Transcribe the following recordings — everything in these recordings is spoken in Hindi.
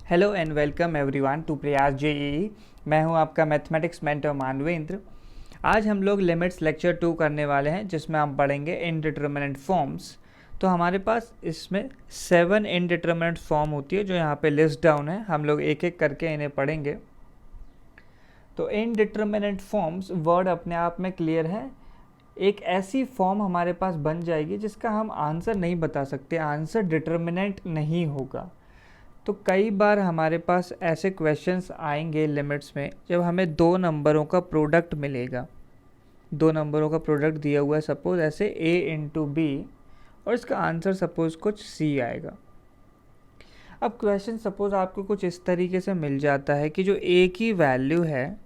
Hello and welcome everyone to Prayas JEE. मैं हूं आपका मैथमेटिक्स मेंटर मानवेंद्र। आज हम लोग लिमिट्स लेक्चर 2 करने वाले हैं, जिसमें हम पढ़ेंगे इनडिटरमिनेट फॉर्म्स। तो हमारे पास इसमें 7 इनडिटरमिनेट फॉर्म होती है जो यहाँ पे लिस्ट डाउन है। हम लोग एक एक करके इन्हें पढ़ेंगे। तो इनडिटरमिनेट फॉर्म्स वर्ड अपने आप में क्लियर है। एक ऐसी फॉर्म हमारे पास बन जाएगी जिसका हम आंसर नहीं बता सकते, आंसर डिटरमिनेंट नहीं होगा। तो कई बार हमारे पास ऐसे क्वेश्चंस आएंगे लिमिट्स में जब हमें दो नंबरों का प्रोडक्ट मिलेगा। दो नंबरों का प्रोडक्ट दिया हुआ है, सपोज ऐसे a इंटू बी, और इसका आंसर सपोज कुछ c आएगा। अब क्वेश्चन सपोज आपको कुछ इस तरीके से मिल जाता है कि जो a की वैल्यू है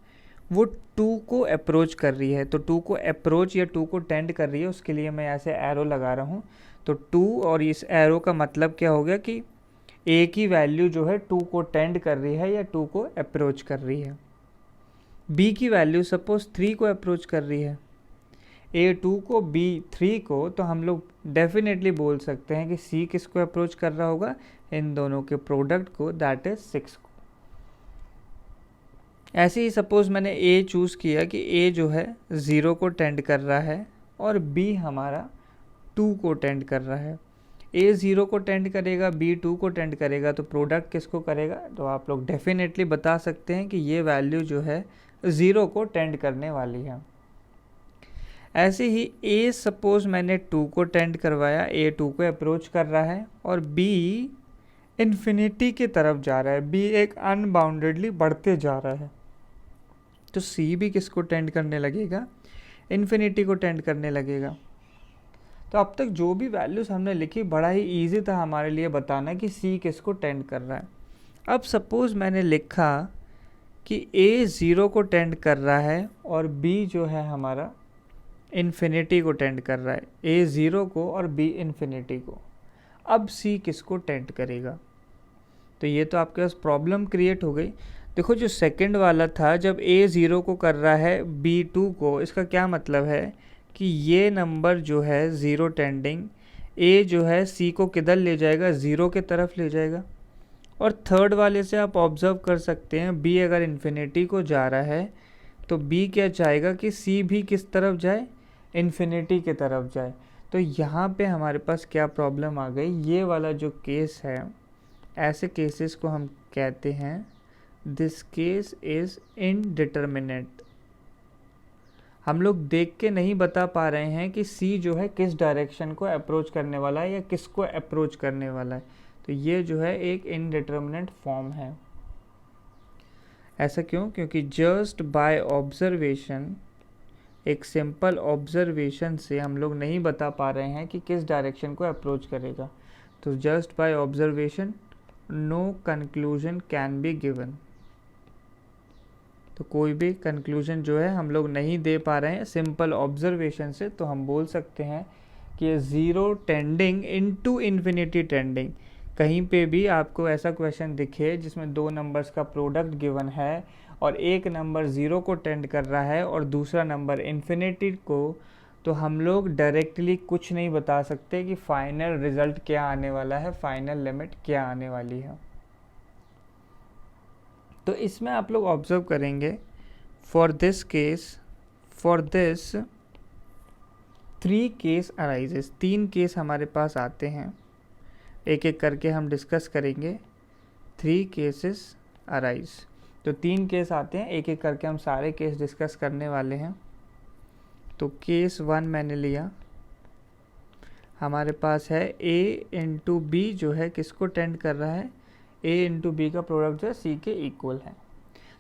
वो 2 को अप्रोच कर रही है। तो 2 को अप्रोच या 2 को टेंड कर रही है, उसके लिए मैं ऐसे एरो लगा रहा हूँ। तो 2 और इस एरो का मतलब क्या हो गया कि a की वैल्यू जो है 2 को टेंड कर रही है या 2 को अप्रोच कर रही है। b की वैल्यू सपोज 3 को अप्रोच कर रही है, a 2 को b 3 को, तो हम लोग डेफिनेटली बोल सकते हैं कि c किसको अप्रोच कर रहा होगा, इन दोनों के प्रोडक्ट को, दैट इज 6 को। ऐसे ही सपोज मैंने a चूज़ किया कि a जो है 0 को टेंड कर रहा है और b हमारा 2 को टेंड कर रहा है। a 0 को टेंड करेगा, b 2 को टेंड करेगा, तो प्रोडक्ट किसको करेगा? तो आप लोग डेफिनेटली बता सकते हैं कि ये वैल्यू जो है 0 को टेंड करने वाली है। ऐसे ही a सपोज मैंने 2 को टेंड करवाया, a 2 को अप्रोच कर रहा है और b इन्फिनिटी की तरफ जा रहा है, b एक अनबाउंडेडली बढ़ते जा रहा है। तो c भी किसको टेंड करने लगेगा? इन्फिनिटी को टेंड करने लगेगा। तो अब तक जो भी वैल्यूज़ हमने लिखी बड़ा ही इजी था हमारे लिए बताना कि c किसको टेंड कर रहा है। अब सपोज़ मैंने लिखा कि a 0 को टेंड कर रहा है और b जो है हमारा इन्फिनिटी को टेंड कर रहा है, a 0 को और b इन्फिनिटी को। अब c किसको टेंड करेगा? तो ये तो आपके पास प्रॉब्लम क्रिएट हो गई। देखो जो सेकंड वाला था, जब a 0 को कर रहा है b 2 को, इसका क्या मतलब है कि ये नंबर जो है 0 टेंडिंग, a जो है c को किधर ले जाएगा? 0 के तरफ ले जाएगा। और थर्ड वाले से आप ऑब्जर्व कर सकते हैं, b अगर इन्फिनिटी को जा रहा है तो b क्या चाहेगा कि c भी किस तरफ जाए? इन्फिनिटी की तरफ जाए। तो यहाँ पे हमारे पास क्या प्रॉब्लम आ गई? ये वाला जो केस है, ऐसे केसेस को हम कहते हैं दिस केस इज़ इनडिटरमिनेट। हम लोग देख के नहीं बता पा रहे हैं कि c जो है किस डायरेक्शन को अप्रोच करने वाला है या किसको अप्रोच करने वाला है। तो ये जो है एक इनडिटरमिनेट फॉर्म है। ऐसा क्यों? क्योंकि जस्ट बाय ऑब्जर्वेशन, एक सिंपल ऑब्जर्वेशन से हम लोग नहीं बता पा रहे हैं कि किस डायरेक्शन को अप्रोच करेगा। तो just by observation no conclusion can be given. तो कोई भी कंक्लूजन जो है हम लोग नहीं दे पा रहे हैं सिंपल ऑब्जर्वेशन से। तो हम बोल सकते हैं कि ये 0 टेंडिंग इनटू इन्फिनिटी टेंडिंग। कहीं पे भी आपको ऐसा क्वेश्चन दिखे जिसमें दो नंबर्स का प्रोडक्ट गिवन है और एक नंबर 0 को टेंड कर रहा है और दूसरा नंबर इन्फिनिटी को, तो हम लोग डायरेक्टली कुछ नहीं बता सकते कि फाइनल रिजल्ट क्या आने वाला है, फाइनल लिमिट क्या आने वाली है। तो इसमें आप लोग ऑब्जर्व करेंगे, for this case, for this 3 case arises, 3 case हमारे पास आते हैं। एक एक करके हम डिस्कस करेंगे। 3 केसेस अराइज, तो 3 केस आते हैं, एक एक करके हम सारे केस डिस्कस करने वाले हैं। तो केस 1 मैंने लिया, हमारे पास है a इंटू बी जो है किसको टेंड कर रहा है? a इंटू बी का प्रोडक्ट जो है c के इक्वल है।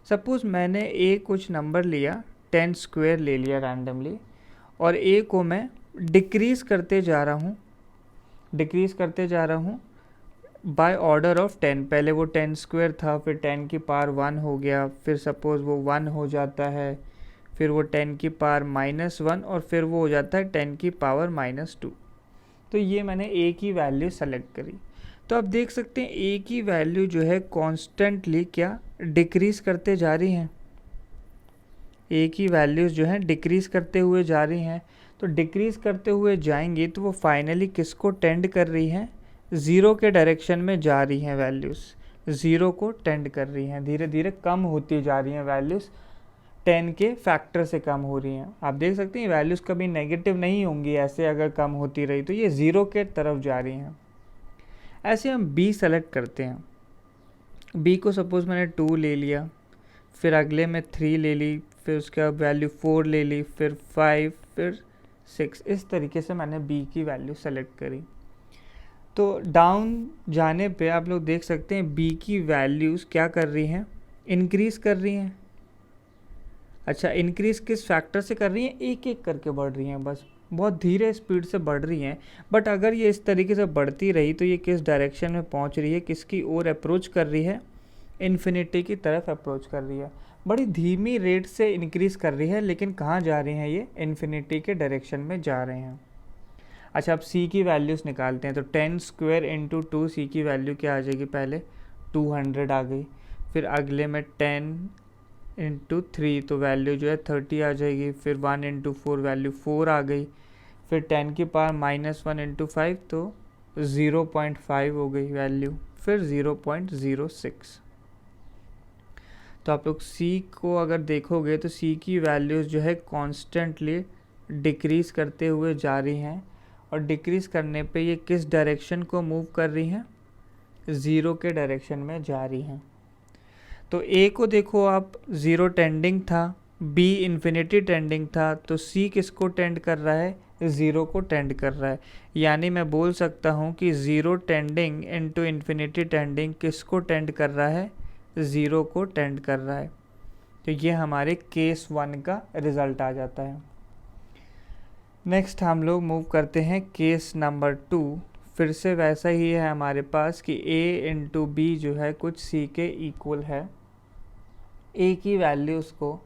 सपोज मैंने a कुछ नंबर लिया, 10 स्क्वायर ले लिया रैंडमली, और a को मैं डिक्रीज़ करते जा रहा हूँ बाय ऑर्डर ऑफ 10। पहले वो 10 स्क्वायर था, फिर 10 की पावर 1 हो गया, फिर सपोज़ वो 1 हो जाता है, फिर वो 10 की पावर -1 और फिर वो हो जाता है 10 की पावर -2। तो ये मैंने a की वैल्यू सेलेक्ट करी। तो आप देख सकते हैं a की वैल्यू जो है कॉन्स्टेंटली क्या डिक्रीज़ करते जा रही हैं। a की वैल्यूज़ जो हैं डिक्रीज़ करते हुए जा रही हैं। तो डिक्रीज़ करते हुए जाएंगी तो वो फाइनली किसको टेंड कर रही हैं? 0 के डायरेक्शन में जा रही हैं वैल्यूज़। ज़ीरो को टेंड कर रही हैं, धीरे धीरे कम होती जा रही हैं वैल्यूज़, 10 के फैक्टर से कम हो रही हैं। आप देख सकते हैं वैल्यूज़ कभी नेगेटिव नहीं होंगी, ऐसे अगर कम होती रही तो ये ज़ीरो के तरफ जा रही हैं। ऐसे हम बी सेलेक्ट करते हैं। बी को सपोज़ मैंने 2 ले लिया, फिर अगले में 3 ले ली, फिर उसके बाद वैल्यू 4 ले ली, फिर 5, फिर 6, इस तरीके से मैंने बी की वैल्यू सेलेक्ट करी। तो डाउन जाने पे आप लोग देख सकते हैं बी की वैल्यूज़ क्या कर रही हैं, इंक्रीज़ कर रही हैं। अच्छा, इंक्रीज़ किस फैक्टर से कर रही हैं, एक एक करके बढ़ रही हैं, बस बहुत धीरे स्पीड से बढ़ रही हैं। बट अगर ये इस तरीके से बढ़ती रही तो ये किस डायरेक्शन में पहुंच रही है, किसकी ओर अप्रोच कर रही है, इन्फिनिटी की तरफ अप्रोच कर रही है। बड़ी धीमी रेट से इंक्रीज़ कर रही है, लेकिन कहाँ जा रही हैं ये, इन्फिनिटी के डायरेक्शन में जा रहे हैं। अच्छा, अब सी की वैल्यूज़ निकालते हैं। तो 10 स्क्वायर इंटू 2, सी की वैल्यू क्या आ जाएगी, पहले 200 आ गई, फिर अगले में 10 इंटू 3 तो वैल्यू जो है 30 आ जाएगी, फिर 1 इंटू 4 वैल्यू 4 आ गई, फिर 10 की पावर -1 इंटू 5 तो 0.5 हो गई वैल्यू, फिर 0.06। तो आप लोग सी को अगर देखोगे तो सी की वैल्यूज़ जो है कॉन्स्टेंटली डिक्रीज़ करते हुए जा रही हैं, और डिक्रीज़ करने पे ये किस डायरेक्शन को मूव कर रही हैं, ज़ीरो के डायरेक्शन में जा रही हैं। तो ए को देखो आप, ज़ीरो टेंडिंग था, बी इन्फिनिटी टेंडिंग था, तो सी किसको टेंड कर रहा है, ज़ीरो को टेंड कर रहा है। यानी मैं बोल सकता हूँ कि zero tending into infinity tending किसको टेंड कर रहा है, ज़ीरो को टेंड कर रहा है। तो ये हमारे केस 1 का रिज़ल्ट आ जाता है। नेक्स्ट हम लोग मूव करते हैं केस नंबर 2। फिर से वैसा ही है हमारे पास कि a इंटू बी जो है कुछ c के इक्वल है। a की वैल्यूज़ को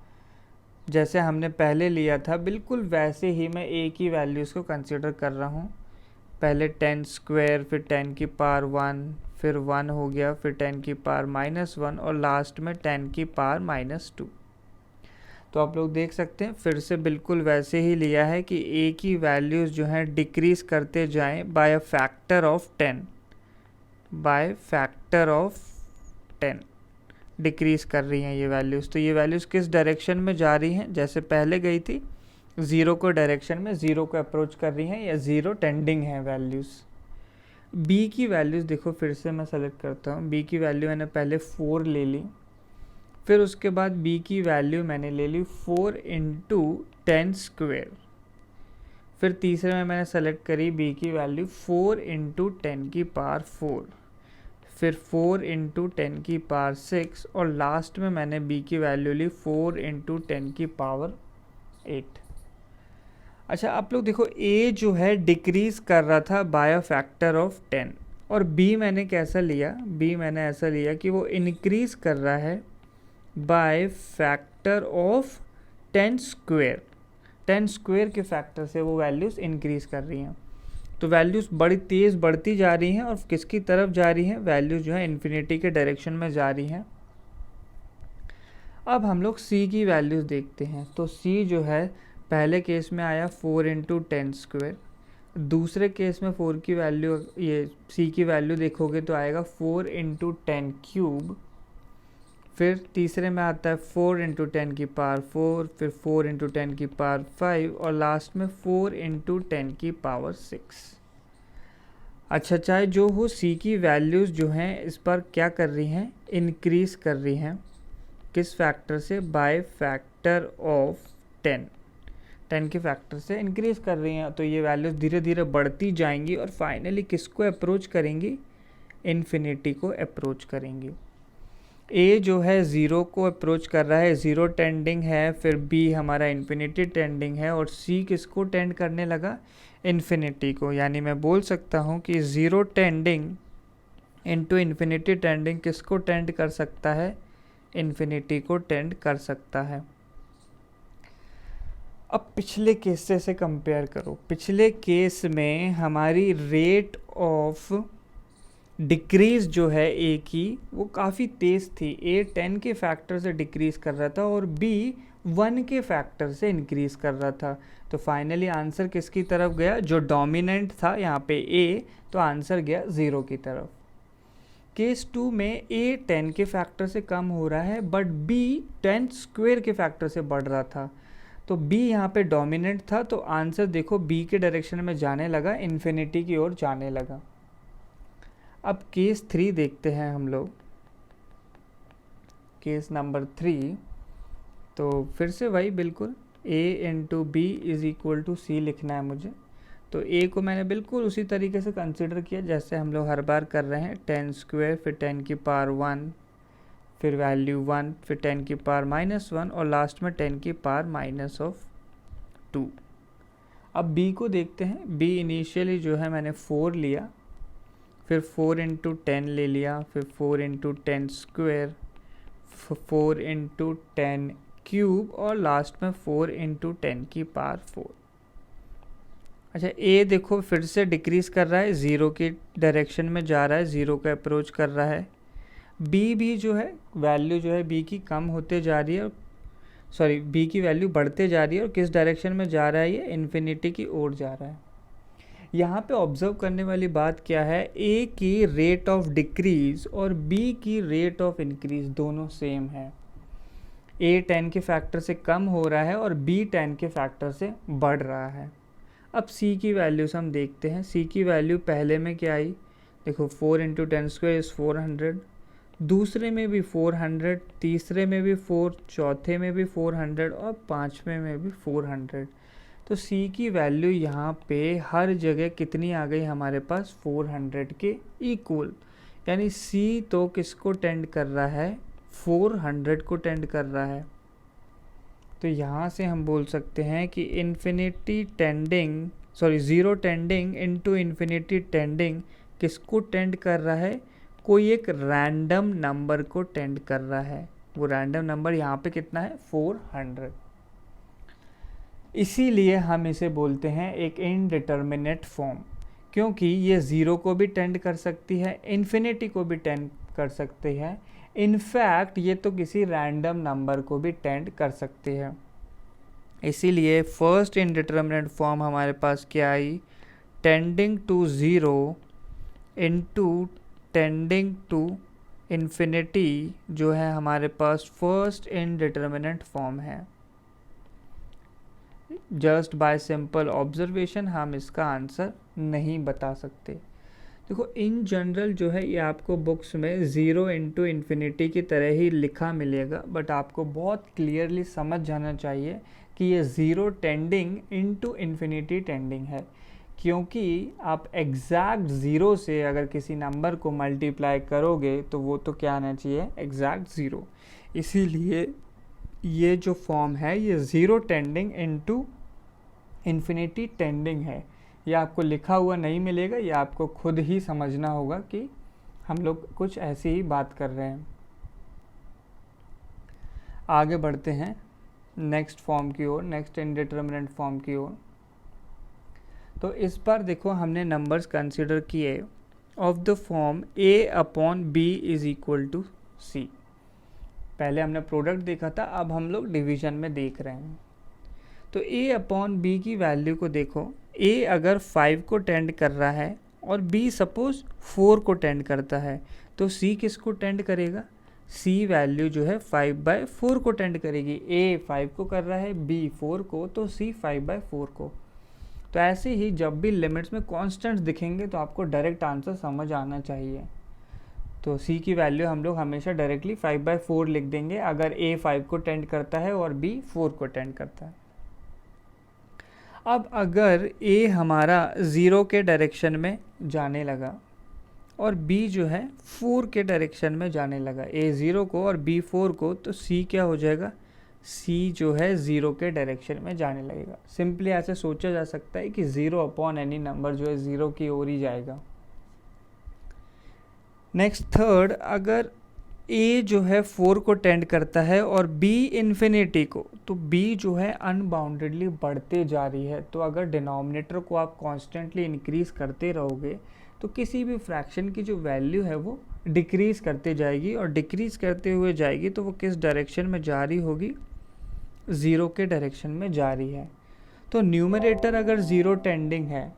जैसे हमने पहले लिया था बिल्कुल वैसे ही मैं a की वैल्यूज़ को कंसिडर कर रहा हूँ। पहले 10 स्क्वायर, फिर 10 की पावर 1, फिर 1 हो गया, फिर 10 की पावर -1 और लास्ट में 10 की पावर -2। तो आप लोग देख सकते हैं फिर से बिल्कुल वैसे ही लिया है कि a की वैल्यूज़ जो हैं डिक्रीज़ करते जाएं by a factor of 10, by factor of 10 decrease कर रही हैं ये वैल्यूज़। तो ये वैल्यूज़ किस डायरेक्शन में जा रही हैं, जैसे पहले गई थी ज़ीरो को डायरेक्शन में, ज़ीरो को अप्रोच कर रही हैं या ज़ीरो टेंडिंग है वैल्यूज़। b की वैल्यूज़ देखो, फिर से मैं सेलेक्ट करता हूँ। b की वैल्यू मैंने पहले 4 ले ली, फिर उसके बाद b की वैल्यू मैंने ले ली 4 इंटू 10 स्क्वेयर, फिर तीसरे में मैंने सेलेक्ट करी b की वैल्यू 4 इंटू 10 की पावर 4, फिर 4 इंटू 10 की पावर 6 और लास्ट में मैंने b की वैल्यू ली 4 इंटू 10 की पावर 8। अच्छा, आप लोग देखो a जो है डिक्रीज़ कर रहा था बाय अ फैक्टर ऑफ 10, और b मैंने कैसा लिया, b मैंने ऐसा लिया कि वो इंक्रीज़ कर रहा है bye factor of 10 square. 10 square के फैक्टर से वो वैल्यूज़ इंक्रीज़ कर रही हैं। तो वैल्यूज़ बड़ी तेज़ बढ़ती जा रही हैं, और किसकी तरफ जा रही हैं, वैल्यूज़ जो है इन्फिनिटी के डायरेक्शन में जा रही हैं। अब हम लोग c की वैल्यूज़ देखते हैं। तो c जो है पहले केस में आया 4 इंटू 10 स्क्वेयर, दूसरे केस में 4 की वैल्यू, ये c की वैल्यू देखोगे तो आएगा 4 इंटू 10 क्यूब, फिर तीसरे में आता है 4 इंटू 10 की पावर 4, फिर 4 इंटू 10 की पावर 5 और लास्ट में 4 इंटू 10 की पावर 6। अच्छा, चाहे जो हो c की वैल्यूज़ जो हैं इस पर क्या कर रही हैं, इंक्रीज़ कर रही हैं। किस फैक्टर से, बाय फैक्टर ऑफ 10 के फैक्टर से इंक्रीज़ कर रही हैं। तो ये वैल्यूज़ धीरे धीरे बढ़ती जाएंगी और फाइनली किसको अप्रोच करेंगी, इन्फिनिटी को अप्रोच करेंगी। a जो है ज़ीरो को अप्रोच कर रहा है, ज़ीरो टेंडिंग है, फिर b हमारा इन्फिनिटी टेंडिंग है, और c किसको टेंड करने लगा, इन्फिनिटी को। यानी मैं बोल सकता हूँ कि zero tending into infinity tending किसको टेंड कर सकता है, इन्फिनिटी को टेंड कर सकता है। अब पिछले केस से कंपेयर करो। पिछले केस में हमारी रेट ऑफ डिक्रीज़ जो है a की वो काफ़ी तेज़ थी। a 10 के फैक्टर से डिक्रीज़ कर रहा था और b 1 के फैक्टर से इंक्रीज़ कर रहा था। तो फाइनली आंसर किसकी तरफ गया, जो डोमिनेंट था यहाँ पे a, तो आंसर गया 0 की तरफ। केस 2 में a 10 के फैक्टर से कम हो रहा है बट b 10 स्क्वायर के फैक्टर से बढ़ रहा था, तो b यहाँ पे डोमिनेंट था, तो आंसर देखो b के डायरेक्शन में जाने लगा, इन्फिनिटी की ओर जाने लगा। अब केस 3 देखते हैं हम लोग, केस नंबर 3। तो फिर से वही बिल्कुल a into b is equal to c लिखना है मुझे। तो a को मैंने बिल्कुल उसी तरीके से कंसिडर किया जैसे हम लोग हर बार कर रहे हैं, 10 स्क्वायर फिर 10 की पावर 1 फिर वैल्यू 1 फिर 10 की पावर -1 और लास्ट में 10 की पावर -2। अब b को देखते हैं। b इनिशियली जो है मैंने 4 लिया, फिर 4 इंटू 10 ले लिया, फिर 4 इंटू 10 स्क्वायर, 4 इंटू 10 क्यूब और लास्ट में 4 इंटू 10 की पावर 4। अच्छा, a देखो फिर से डिक्रीज कर रहा है, 0 की डायरेक्शन में जा रहा है, 0 का अप्रोच कर रहा है। b भी जो है वैल्यू जो है b की कम होते जा रही है, सॉरी b की वैल्यू बढ़ते जा रही है, और किस डायरेक्शन में जा रहा है, ये इन्फिनिटी की ओर जा रहा है। यहाँ पे ऑब्जर्व करने वाली बात क्या है, a की रेट ऑफ डिक्रीज और b की रेट ऑफ इंक्रीज दोनों सेम है। a 10 के फैक्टर से कम हो रहा है और b 10 के फैक्टर से बढ़ रहा है। अब c की वैल्यूज हम देखते हैं। c की वैल्यू पहले में क्या आई, देखो 4 इंटू 10 स्क्वायर इज 400, दूसरे में भी 400, तीसरे में भी 4, चौथे में भी 400 और पाँचवें में भी 400। तो c की वैल्यू यहाँ पे हर जगह कितनी आ गई हमारे पास, 400 के इक्वल। यानी c तो किसको टेंड कर रहा है, 400 को टेंड कर रहा है। तो यहाँ से हम बोल सकते हैं कि zero tending into infinity tending किसको टेंड कर रहा है, कोई एक रैंडम नंबर को टेंड कर रहा है। वो रैंडम नंबर यहाँ पे कितना है, 400। इसीलिए हम इसे बोलते हैं एक इनडिटर्मिनेट फॉर्म, क्योंकि ये 0 को भी टेंड कर सकती है, इन्फिनिटी को भी टेंड कर सकती है, इनफैक्ट ये तो किसी रैंडम नंबर को भी टेंड कर सकती है। इसीलिए फर्स्ट इनडिटर्मिनेट फॉर्म हमारे पास क्या आई, tending to 0 into tending to infinity, जो है हमारे पास फर्स्ट इनडिटर्मिनेट फॉर्म है। जस्ट बाय सिंपल ऑब्जर्वेशन हम इसका आंसर नहीं बता सकते। देखो इन जनरल जो है ये आपको बुक्स में 0 इंटू इन्फिनिटी की तरह ही लिखा मिलेगा, बट आपको बहुत क्लियरली समझ जाना चाहिए कि ये 0 टेंडिंग इंटू इन्फिनिटी टेंडिंग है, क्योंकि आप एग्जैक्ट 0 से अगर किसी नंबर को मल्टीप्लाई करोगे तो वो तो क्या आना चाहिए, एग्जैक्ट 0। इसीलिए ये जो फॉर्म है ये 0 टेंडिंग इंटू इन्फिनिटी टेंडिंग है। ये आपको लिखा हुआ नहीं मिलेगा, ये आपको खुद ही समझना होगा कि हम लोग कुछ ऐसी ही बात कर रहे हैं। आगे बढ़ते हैं नेक्स्ट फॉर्म की ओर, नेक्स्ट इनडिटर्मिनेट फॉर्म की ओर। तो इस बार देखो हमने नंबर्स कंसिडर किए of the form a upon b is equal to c। पहले हमने प्रोडक्ट देखा था, अब हम लोग डिवीजन में देख रहे हैं। तो a अपॉन b की वैल्यू को देखो, a अगर 5 को टेंड कर रहा है और b सपोज 4 को टेंड करता है, तो c किसको टेंड करेगा, c वैल्यू जो है 5/4 को टेंड करेगी। a 5 को कर रहा है, b 4 को, तो c 5/4 को। तो ऐसे ही जब भी लिमिट्स में कॉन्स्टेंट्स दिखेंगे तो आपको डायरेक्ट आंसर समझ आना चाहिए। तो c की वैल्यू हम लोग हमेशा डायरेक्टली 5/4 लिख देंगे अगर a 5 को टेंड करता है और b 4 को टेंड करता है। अब अगर a हमारा 0 के डायरेक्शन में जाने लगा और b जो है 4 के डायरेक्शन में जाने लगा, a 0 को और b 4 को, तो c क्या हो जाएगा, c जो है 0 के डायरेक्शन में जाने लगेगा। सिंपली ऐसे सोचा जा सकता है कि 0 अपॉन एनी नंबर जो है 0 की ओर ही जाएगा। नेक्स्ट थर्ड, अगर a जो है 4 को टेंड करता है और b इन्फिनिटी को, तो b जो है अनबाउंडेडली बढ़ते जा रही है। तो अगर डिनोमिनेटर को आप कॉन्स्टेंटली इंक्रीज करते रहोगे तो किसी भी फ्रैक्शन की जो वैल्यू है वो डिक्रीज करते जाएगी, और डिक्रीज करते हुए जाएगी तो वो किस डायरेक्शन में जा रही होगी, 0 के डायरेक्शन में जा रही है। तो न्यूमरेटर अगर 0 टेंडिंग है,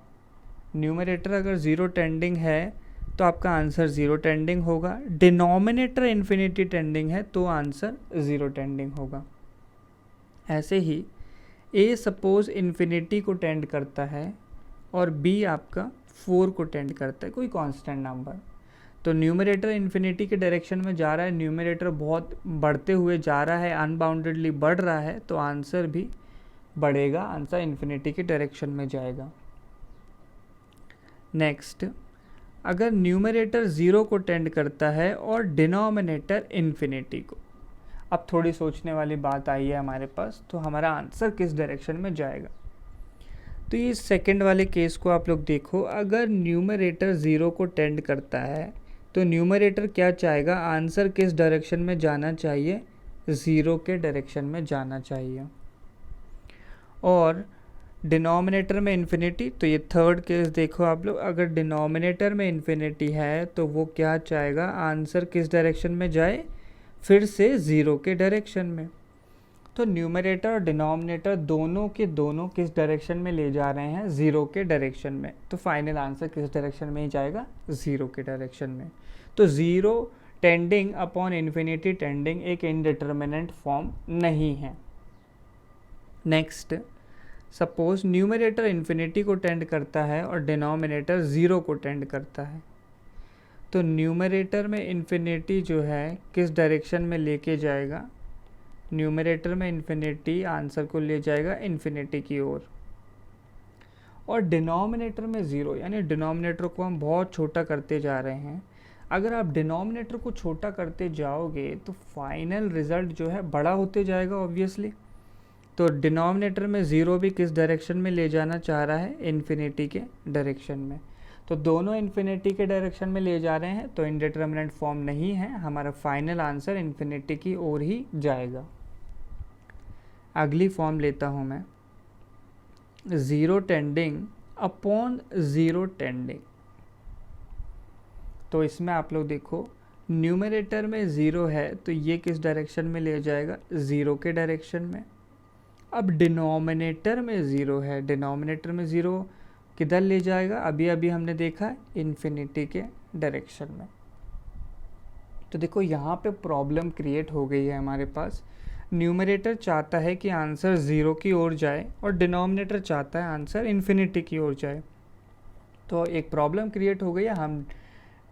न्यूमरेटर अगर 0 टेंडिंग है तो आपका आंसर 0 टेंडिंग होगा। डिनोमिनेटर इन्फिनिटी टेंडिंग है तो आंसर 0 टेंडिंग होगा। ऐसे ही ए सपोज इन्फिनिटी को टेंड करता है और बी आपका 4 को टेंड करता है, कोई कांस्टेंट नंबर, तो न्यूमरेटर इन्फिनिटी के डायरेक्शन में जा रहा है, न्यूमरेटर बहुत बढ़ते हुए जा रहा है, अनबाउंडेडली बढ़ रहा है, तो आंसर भी बढ़ेगा, आंसर इन्फिनिटी के डायरेक्शन में जाएगा। नेक्स्ट, अगर न्यूमरेटर 0 को टेंड करता है और डिनोमिनेटर इन्फिनिटी को, अब थोड़ी सोचने वाली बात आई है हमारे पास, तो हमारा आंसर किस डायरेक्शन में जाएगा। तो ये सेकंड वाले केस को आप लोग देखो, अगर न्यूमरेटर 0 को टेंड करता है तो न्यूमरेटर क्या चाहेगा, आंसर किस डायरेक्शन में जाना चाहिए, 0 के डायरेक्शन में जाना चाहिए। और डिनोमिनेटर में इन्फिनिटी, तो ये थर्ड केस देखो आप लोग, अगर डिनोमिनेटर में इन्फिनिटी है तो वो क्या चाहेगा, आंसर किस डायरेक्शन में जाए, फिर से 0 के डायरेक्शन में। तो न्यूमरेटर और डिनोमिनेटर दोनों के दोनों किस डायरेक्शन में ले जा रहे हैं, 0 के डायरेक्शन में, तो फाइनल आंसर किस डायरेक्शन में ही जाएगा, 0 के डायरेक्शन में। तो 0 टेंडिंग अपॉन इन्फिनिटी टेंडिंग एक इनडिटर्मिनेंट फॉर्म नहीं है। नेक्स्ट, सपोज न्यूमरेटर इन्फिनिटी को टेंड करता है और डिनोमिनेटर 0 को टेंड करता है, तो न्यूमरेटर में इन्फिनिटी जो है किस डायरेक्शन में लेके जाएगा, न्यूमरेटर में इन्फिनिटी आंसर को ले जाएगा इन्फिनिटी की ओर, और डिनोमिनेटर में 0, यानी डिनोमिनेटर को हम बहुत छोटा करते जा रहे हैं। अगर आप डिनोमिनेटर को छोटा करते जाओगे तो फाइनल रिजल्ट जो है बड़ा होते जाएगा ऑब्वियसली। तो डिनोमिनेटर में 0 भी किस डायरेक्शन में ले जाना चाह रहा है, इन्फिनिटी के डायरेक्शन में। तो दोनों इन्फिनिटी के डायरेक्शन में ले जा रहे हैं, तो इनडिटर्मिनेंट फॉर्म नहीं है, हमारा फाइनल आंसर इन्फिनिटी की ओर ही जाएगा। अगली फॉर्म लेता हूँ मैं, 0 टेंडिंग अपॉन 0 टेंडिंग। तो इसमें आप लोग देखो, न्यूमरेटर में 0 है तो ये किस डायरेक्शन में ले जाएगा, 0 के डायरेक्शन में। अब डिनोमिनेटर में 0 है, डिनोमिनेटर में 0 किधर ले जाएगा, अभी अभी हमने देखा इन्फिनिटी के डायरेक्शन में। तो देखो यहाँ पे प्रॉब्लम क्रिएट हो गई है हमारे पास। न्यूमरेटर चाहता है कि आंसर 0 की ओर जाए और डिनोमिनेटर चाहता है आंसर इन्फिनिटी की ओर जाए। तो एक प्रॉब्लम क्रिएट हो गई है। हम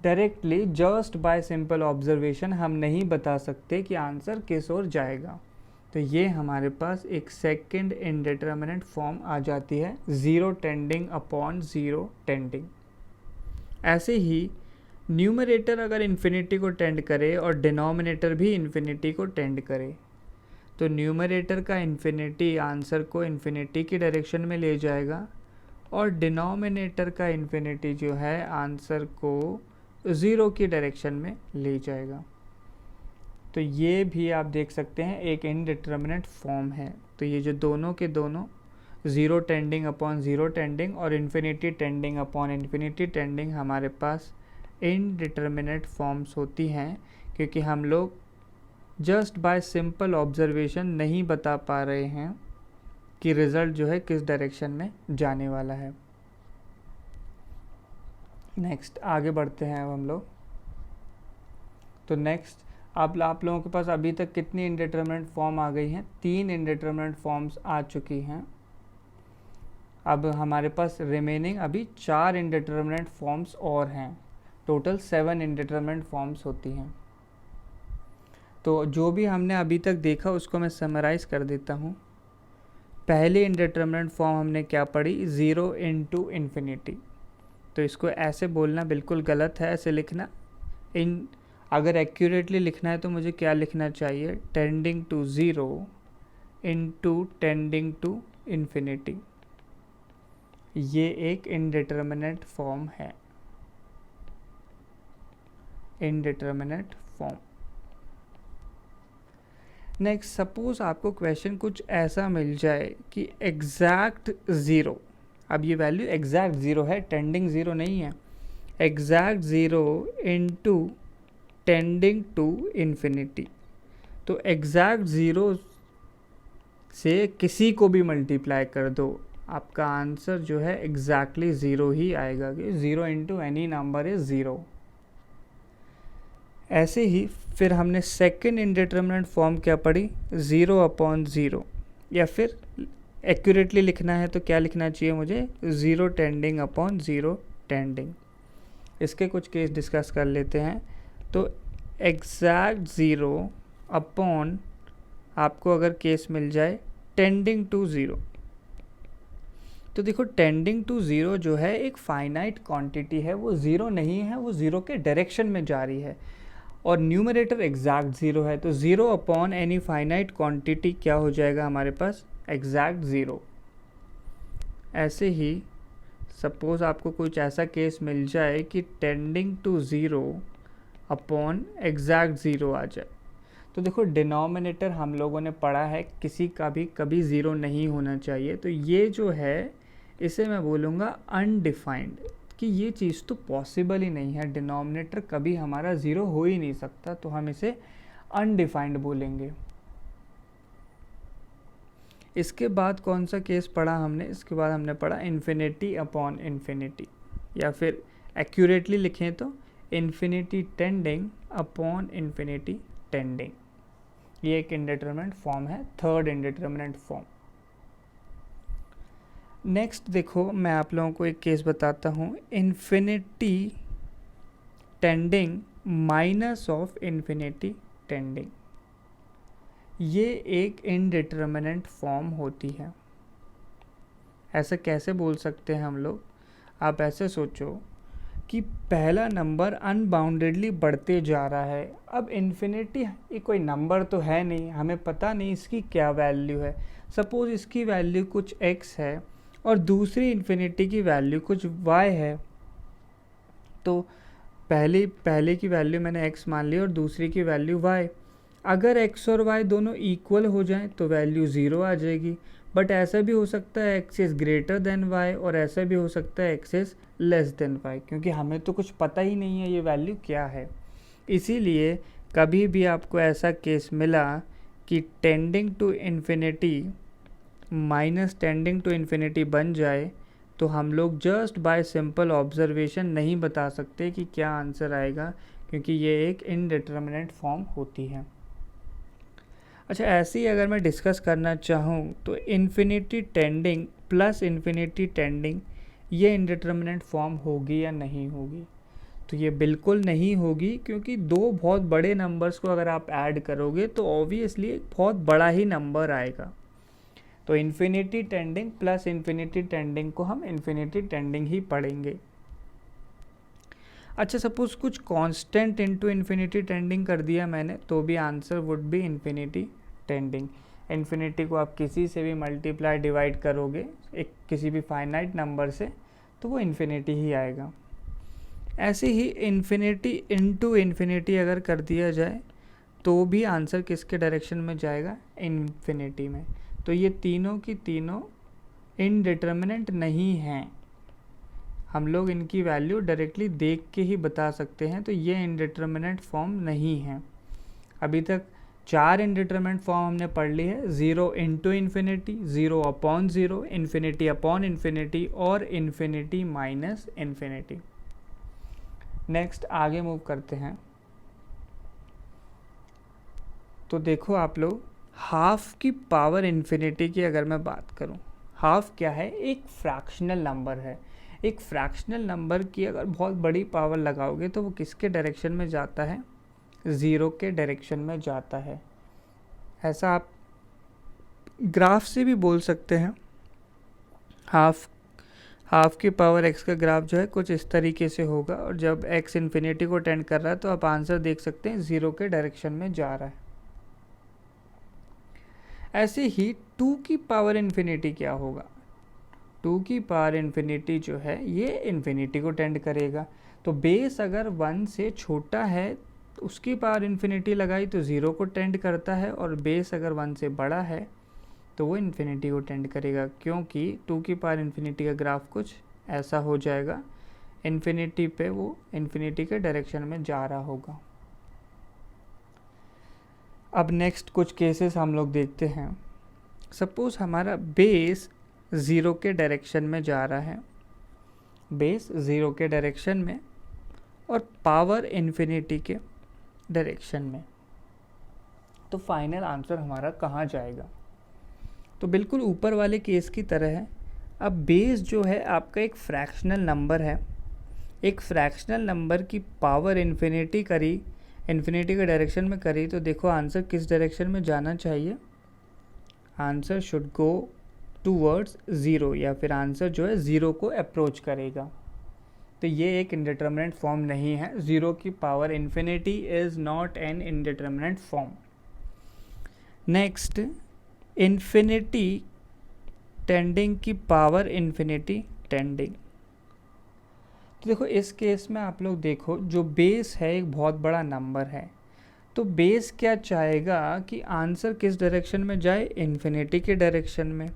directly just by simple observation हम नहीं बता सकते कि आंसर किस ओर जाएगा। तो ये हमारे पास एक सेकंड इनडिटर्मिनेट फॉर्म आ जाती है, 0 टेंडिंग अपॉन 0 टेंडिंग। ऐसे ही न्यूमरेटर अगर इन्फिनिटी को टेंड करे और डिनोमिनेटर भी इन्फिनिटी को टेंड करे, तो न्यूमरेटर का इन्फिनिटी आंसर को इन्फिनिटी की डायरेक्शन में ले जाएगा और डिनोमिनेटर का इन्फिनिटी जो है आंसर को 0 की डायरेक्शन में ले जाएगा। तो ये भी आप देख सकते हैं एक इनडिटर्मिनेट फॉर्म है। तो ये जो दोनों के दोनों 0 टेंडिंग अपॉन 0 टेंडिंग और infinity tending upon infinity tending हमारे पास इनडिटर्मिनेट फॉर्म्स होती हैं, क्योंकि हम लोग जस्ट बाय सिंपल ऑब्जर्वेशन नहीं बता पा रहे हैं कि रिज़ल्ट जो है किस डायरेक्शन में जाने वाला है। नेक्स्ट आगे बढ़ते हैं अब हम लोग। तो नेक्स्ट आप लोगों के पास अभी तक कितनी इनडिटर्मिनेट फॉर्म आ गई हैं, 3 इनडिटर्मिनेट फॉर्म्स आ चुकी हैं। अब हमारे पास रिमेनिंग अभी 4 इनडिटर्मिनेट फॉर्म्स और हैं। टोटल 7 इनडिटर्मिनेट फॉर्म्स होती हैं। तो जो भी हमने अभी तक देखा उसको मैं समराइज़ कर देता हूँ। पहली इनडिटर्मिनेट फॉर्म हमने क्या पढ़ी, 0 इंटू इन्फिनिटी। तो इसको ऐसे बोलना बिल्कुल गलत है, ऐसे लिखना। अगर एक्यूरेटली लिखना है तो मुझे क्या लिखना चाहिए, tending to 0 into tending to infinity. ये एक इनडिटर्मिनेट फॉर्म है, इनडिटर्मिनेट फॉर्म। नेक्स्ट, सपोज आपको क्वेश्चन कुछ ऐसा मिल जाए कि एग्जैक्ट 0, अब ये वैल्यू एग्जैक्ट 0 है, टेंडिंग 0 नहीं है, exact 0 into tending to infinity. तो एग्जैक्ट 0 से किसी को भी मल्टीप्लाई कर दो, आपका आंसर जो है एग्जैक्टली 0 ही आएगा, कि 0 इंटू एनी नंबर इज़ 0। ऐसे ही फिर हमने सेकंड इंडिटरमिनेंट फॉर्म क्या पढ़ी, 0/0, या फिर एक्यूरेटली लिखना है तो क्या लिखना चाहिए मुझे, 0 टेंडिंग अपॉन 0 टेंडिंग। इसके कुछ केस डिस्कस कर लेते हैं। तो एग्जैक्ट 0 अपॉन आपको अगर केस मिल जाए टेंडिंग टू 0, तो देखो टेंडिंग टू 0 जो है एक फाइनाइट क्वांटिटी है, वो 0 नहीं है, वो 0 के डायरेक्शन में जा रही है, और न्यूमरेटर एग्जैक्ट 0 है, तो 0 अपॉन एनी फाइनाइट क्वांटिटी क्या हो जाएगा हमारे पास, एग्जैक्ट 0। ऐसे ही सपोज आपको कुछ ऐसा केस मिल जाए कि टेंडिंग टू 0 अपॉन एग्जैक्ट 0 आ जाए, तो देखो डिनोमिनेटर हम लोगों ने पढ़ा है किसी का भी कभी 0 नहीं होना चाहिए, तो ये जो है इसे मैं बोलूँगा अनडिफाइंड, कि ये चीज़ तो पॉसिबल ही नहीं है, डिनोमिनेटर कभी हमारा 0 हो ही नहीं सकता, तो हम इसे अनडिफाइंड बोलेंगे। इसके बाद कौन सा केस पढ़ा हमने, इसके बाद हमने पढ़ा इन्फिनिटी अपॉन इन्फिनिटी, या फिर एक्यूरेटली लिखें तो infinity tending upon infinity tending. ये एक इंडिटरमिनेंट फॉर्म है, थर्ड इंडिटरमिनेंट फॉर्म। नेक्स्ट देखो मैं आप लोगों को एक केस बताता हूँ, infinity tending minus of infinity tending. ये एक इनडिटरमिनेंट फॉर्म होती है। ऐसे कैसे बोल सकते हैं हम लोग, आप ऐसे सोचो कि पहला नंबर अनबाउंडेडली बढ़ते जा रहा है, अब इन्फिनिटी ये कोई नंबर तो है नहीं, हमें पता नहीं इसकी क्या वैल्यू है, सपोज़ इसकी वैल्यू कुछ x है और दूसरी इन्फिनिटी की वैल्यू कुछ y है, तो पहले की वैल्यू मैंने x मान ली और दूसरी की वैल्यू y। अगर x और y दोनों इक्वल हो जाएं तो वैल्यू 0 आ जाएगी, बट ऐसा भी हो सकता है x is greater than y, और ऐसा भी हो सकता है x is less than y, क्योंकि हमें तो कुछ पता ही नहीं है ये वैल्यू क्या है। इसीलिए कभी भी आपको ऐसा केस मिला कि tending to infinity minus tending to infinity बन जाए, तो हम लोग जस्ट बाय सिंपल ऑब्जर्वेशन नहीं बता सकते कि क्या आंसर आएगा, क्योंकि ये एक इनडिटरमिनेट फॉर्म होती है। अच्छा, ऐसे ही अगर मैं डिस्कस करना चाहूँ तो infinity tending plus infinity tending ये इनडिटरमिनेट फॉर्म होगी या नहीं होगी, तो ये बिल्कुल नहीं होगी, क्योंकि दो बहुत बड़े नंबर्स को अगर आप ऐड करोगे तो ऑब्वियसली एक बहुत बड़ा ही नंबर आएगा। तो infinity tending plus infinity tending को हम इन्फिनिटी टेंडिंग ही पढ़ेंगे। अच्छा, सपोज कुछ कांस्टेंट इनटू इन्फिनिटी टेंडिंग कर दिया मैंने, तो भी answer would be infinity tending. Infinity को आप किसी से भी मल्टीप्लाई डिवाइड करोगे एक किसी भी फाइनाइट नंबर से, तो वो इन्फिनिटी ही आएगा। ऐसे ही इन्फिनिटी इनटू इन्फिनिटी अगर कर दिया जाए तो भी आंसर किसके डायरेक्शन में जाएगा, इन्फिनिटी में। तो ये तीनों की तीनों इनडिटरमिनेंट नहीं हैं, हम लोग इनकी वैल्यू डायरेक्टली देख के ही बता सकते हैं, तो ये इनडिटरमिनेंट फॉर्म नहीं है। अभी तक 4 इनडिटरमिनेंट फॉर्म हमने पढ़ ली है, 0 into infinity, 0 upon 0, infinity upon infinity और इन्फिनिटी माइनस इन्फिनिटी। नेक्स्ट आगे मूव करते हैं। तो देखो आप लोग, हाफ की पावर इन्फिनिटी की अगर मैं बात करूं, हाफ क्या है, एक फ्रैक्शनल नंबर है। एक फ्रैक्शनल नंबर की अगर बहुत बड़ी पावर लगाओगे तो वो किसके डायरेक्शन में जाता है, 0 के डायरेक्शन में जाता है। ऐसा आप ग्राफ से भी बोल सकते हैं। हाफ की पावर x का ग्राफ जो है कुछ इस तरीके से होगा, और जब x इन्फिनिटी को टेंड कर रहा है तो आप आंसर देख सकते हैं 0 के डायरेक्शन में जा रहा है। ऐसे ही 2 की पावर इन्फिनिटी क्या होगा, 2 की पावर इन्फिनिटी जो है ये इन्फिनिटी को टेंड करेगा। तो बेस अगर 1 से छोटा है तो उसकी पावर इन्फिनिटी लगाई तो 0 को टेंड करता है, और बेस अगर 1 से बड़ा है तो वो इन्फिनिटी को टेंड करेगा, क्योंकि 2 की पावर इन्फिनिटी का ग्राफ कुछ ऐसा हो जाएगा, इन्फिनिटी पे वो इन्फिनिटी के डायरेक्शन में जा रहा होगा। अब नेक्स्ट कुछ केसेस हम लोग देखते हैं। सपोज हमारा बेस 0 के डायरेक्शन में जा रहा है, बेस 0 के डायरेक्शन में, और पावर इन्फिनिटी के डायरेक्शन में। तो फाइनल आंसर हमारा कहाँ जाएगा? तो बिल्कुल ऊपर वाले केस की तरह है। अब बेस जो है आपका एक फ्रैक्शनल नंबर है, एक फ्रैक्शनल नंबर की पावर इन्फिनिटी करी, इन्फिनिटी के डायरेक्शन में करी, तो देखो आंसर किस डायरेक्शन में जाना चाहिए? Answer should go towards zero, या फिर आंसर जो है ज़ीरो को अप्रोच करेगा। तो ये एक इंडिटरमिनेट फॉर्म नहीं है। ज़ीरो की power infinity is not an indeterminate form. Next, infinity tending की पावर इन्फिनिटी टेंडिंग। तो देखो इस केस में आप लोग देखो, जो बेस है एक बहुत बड़ा नंबर है, तो बेस क्या चाहेगा कि आंसर किस डायरेक्शन में जाए? इन्फिनिटी के डायरेक्शन में।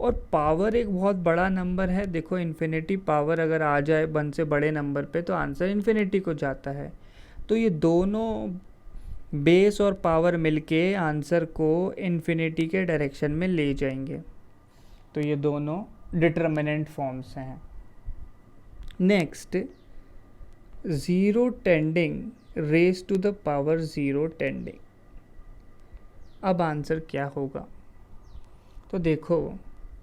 और पावर एक बहुत बड़ा नंबर है, देखो इन्फिनिटी पावर अगर आ जाए 1 से बड़े नंबर पे तो आंसर इन्फिनिटी को जाता है। तो ये दोनों बेस और पावर मिलके आंसर को इन्फिनिटी के डायरेक्शन में ले जाएंगे। तो ये दोनों डिटरमिनेंट फॉर्म्स हैं। Next, zero tending raise to the power zero tending. अब आंसर क्या होगा? तो देखो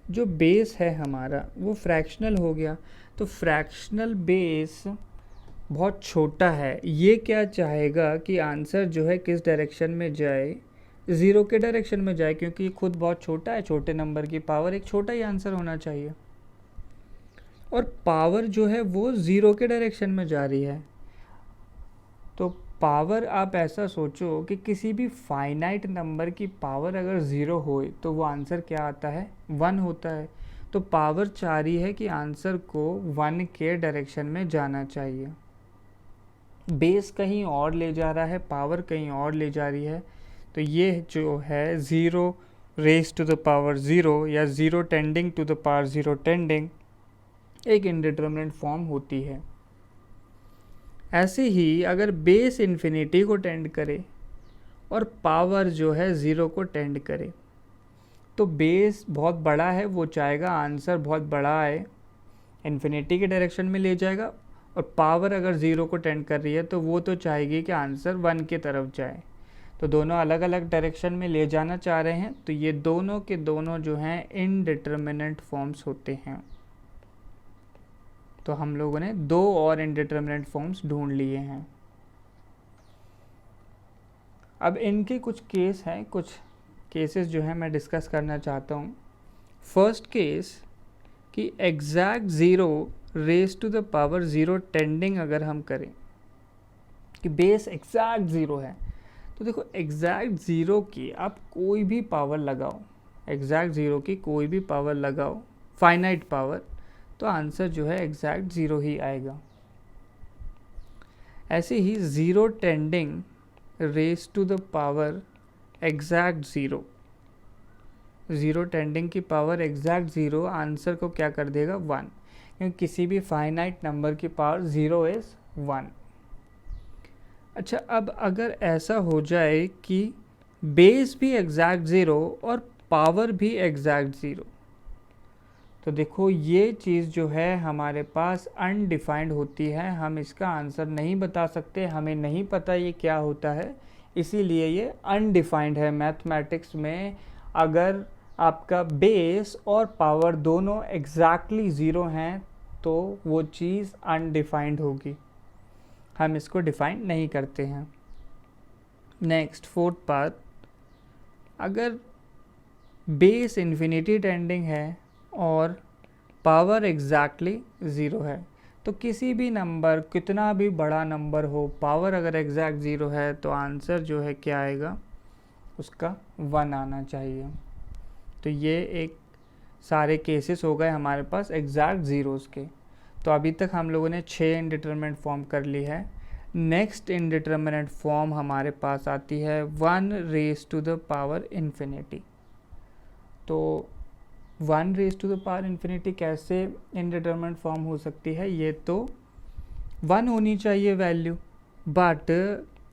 जो बेस है हमारा वो फ्रैक्शनल हो गया, तो फ्रैक्शनल बेस बहुत छोटा है, ये क्या चाहेगा कि आंसर जो है किस डायरेक्शन में जाए? ज़ीरो के डायरेक्शन में जाए, क्योंकि ये खुद बहुत छोटा है, छोटे नंबर की पावर एक छोटा ही आंसर होना चाहिए। और पावर जो है वो ज़ीरो के डायरेक्शन में जा रही है। तो पावर आप ऐसा सोचो कि किसी भी फाइनाइट नंबर की पावर अगर ज़ीरो हो तो वो आंसर क्या आता है? 1 होता है। तो पावर चाह रही है कि आंसर को 1 के डायरेक्शन में जाना चाहिए। बेस कहीं और ले जा रहा है, पावर कहीं और ले जा रही है। तो ये जो है zero raise to the power zero या zero tending to the power zero tending एक इंडिटरमिनेट फॉर्म होती है। ऐसे ही अगर बेस इन्फिनिटी को टेंड करे और पावर जो है ज़ीरो को टेंड करे, तो बेस बहुत बड़ा है, वो चाहेगा आंसर बहुत बड़ा आए, इन्फिनिटी के डायरेक्शन में ले जाएगा। और पावर अगर ज़ीरो को टेंड कर रही है तो वो तो चाहेगी कि आंसर 1 की तरफ जाए। तो दोनों अलग अलग डायरेक्शन में ले जाना चाह रहे हैं, तो ये दोनों के दोनों जो हैं इनडिटरमिनेंट फॉर्म्स होते हैं। तो हम लोगों ने 2 और इनडिटरमिनेंट फॉर्म्स ढूंढ लिए हैं। अब इनके कुछ केस हैं, कुछ केसेस जो हैं मैं डिस्कस करना चाहता हूँ। फर्स्ट केस कि exact zero raise to the power zero tending अगर हम करें कि बेस एग्जैक्ट ज़ीरो है, तो देखो एग्जैक्ट ज़ीरो की आप कोई भी पावर लगाओ, एग्जैक्ट ज़ीरो की कोई भी पावर लगाओ, फाइनाइट पावर, तो आंसर जो है एग्जैक्ट ज़ीरो ही आएगा। ऐसे ही zero tending raise to the power exact zero, zero tending की पावर एग्जैक्ट ज़ीरो आंसर को क्या कर देगा? 1, क्योंकि किसी भी फाइनाइट नंबर की पावर ज़ीरो इज़ 1। अच्छा, अब अगर ऐसा हो जाए कि बेस भी एग्जैक्ट ज़ीरो और पावर भी एग्जैक्ट ज़ीरो, तो देखो ये चीज़ जो है हमारे पास अनडिफाइंड होती है, हम इसका आंसर नहीं बता सकते, हमें नहीं पता ये क्या होता है, इसीलिए ये अनडिफाइंड है। मैथमेटिक्स में अगर आपका बेस और पावर दोनों एग्जैक्टली ज़ीरो हैं तो वो चीज़ अनडिफाइंड होगी, हम इसको डिफाइन नहीं करते हैं। नेक्स्ट, फोर्थ पार्ट, अगर बेस इन्फिनिटी टेंडिंग है और पावर एग्जैक्टली ज़ीरो है, तो किसी भी नंबर, कितना भी बड़ा नंबर हो, पावर अगर एग्जैक्ट ज़ीरो है तो आंसर जो है क्या आएगा? उसका 1 आना चाहिए। तो ये एक सारे केसेस हो गए हमारे पास एग्जैक्ट ज़ीरोज़ के। तो अभी तक हम लोगों ने 6 इनडिटरमिनेट फॉर्म कर ली है। नेक्स्ट इनडिटरमिनेट फॉर्म हमारे पास आती है 1 raise to the power infinity. तो 1 raise to the power infinity कैसे इनडिटरमिनेट फॉर्म हो सकती है? ये तो 1 होनी चाहिए वैल्यू, बट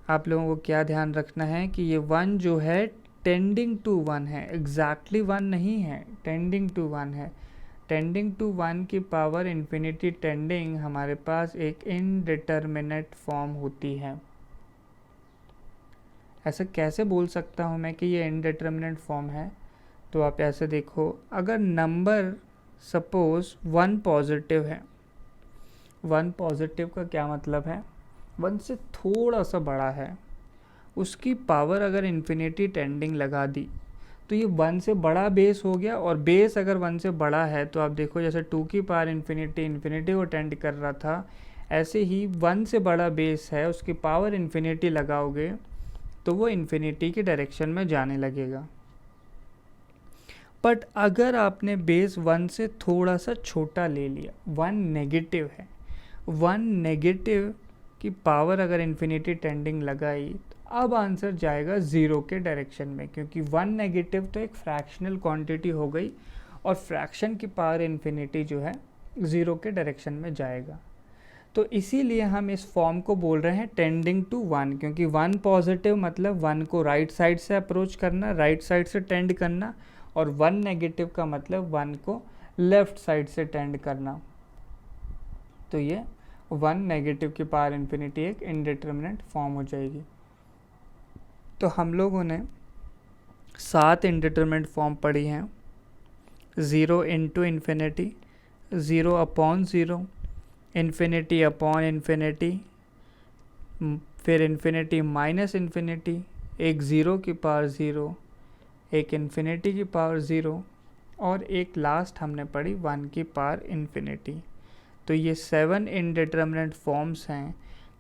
आप लोगों को क्या ध्यान रखना है कि ये 1 जो है टेंडिंग टू 1 है, एग्जैक्टली 1 नहीं है, टेंडिंग टू 1 है। टेंडिंग टू 1 की पावर इन्फिनिटी टेंडिंग हमारे पास एक इनडिटरमिनेट फॉर्म होती है। ऐसा कैसे बोल सकता हूँ मैं कि ये इनडिटर्मिनेट फॉर्म है? तो आप ऐसे देखो, अगर नंबर सपोज 1 पॉजिटिव है, 1 पॉजिटिव का क्या मतलब है? 1 से थोड़ा सा बड़ा है, उसकी पावर अगर इन्फिनिटी टेंडिंग लगा दी तो ये 1 से बड़ा बेस हो गया, और बेस अगर 1 से बड़ा है तो आप देखो जैसे 2 की पावर इन्फिनिटी को टेंड कर रहा था, ऐसे ही 1 से बड़ा बेस है, उसकी पावर इन्फिनिटी लगाओगे तो वो इन्फिनिटी की डायरेक्शन में जाने लगेगा। बट अगर आपने बेस 1 से थोड़ा सा छोटा ले लिया, 1 नेगेटिव है, 1 नेगेटिव की पावर अगर इन्फिनिटी टेंडिंग लगाई तो अब आंसर जाएगा 0 के डायरेक्शन में, क्योंकि 1 नेगेटिव तो एक फ्रैक्शनल क्वांटिटी हो गई और फ्रैक्शन की पावर इन्फिनिटी जो है 0 के डायरेक्शन में जाएगा। तो इसीलिए हम इस फॉर्म को बोल रहे हैं टेंडिंग टू 1, क्योंकि 1 पॉजिटिव मतलब 1 को राइट साइड से अप्रोच करना, राइट साइड से टेंड करना, और 1 नेगेटिव का मतलब 1 को लेफ्ट साइड से टेंड करना। तो ये 1 नेगेटिव की पावर इन्फिनिटी एक इनडिटर्मिनेट फॉर्म हो जाएगी। तो हम लोगों ने 7 इनडिटर्मिनेट फॉर्म पढ़ी हैं। 0 into infinity, 0 upon 0, infinity upon infinity, फिर इन्फिनिटी माइनस इन्फिनिटी, एक 0 की पावर 0, एक इन्फिनिटी की पावर 0, और एक लास्ट हमने पढ़ी 1 की पावर इन्फिनिटी। तो ये 7 इनडिटर्मिनेट फॉर्म्स हैं।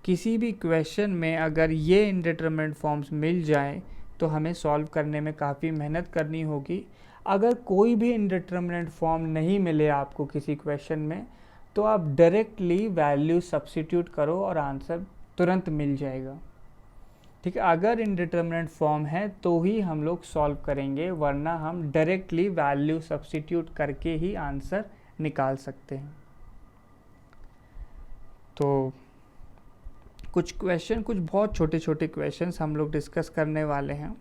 किसी भी क्वेश्चन में अगर ये इनडिटर्मिनेट फॉर्म्स मिल जाए तो हमें सॉल्व करने में काफ़ी मेहनत करनी होगी। अगर कोई भी इनडिटर्मिनेट फॉर्म नहीं मिले आपको किसी क्वेश्चन में, तो आप डायरेक्टली वैल्यू सब्स्टिट्यूट करो और आंसर तुरंत मिल जाएगा। ठीक है, अगर इनडिटर्मिनेट फॉर्म है तो ही हम लोग सॉल्व करेंगे, वरना हम डायरेक्टली वैल्यू सब्स्टिट्यूट करके ही आंसर निकाल सकते हैं। तो कुछ क्वेश्चन, कुछ बहुत छोटे छोटे क्वेश्चंस हम लोग डिस्कस करने वाले हैं।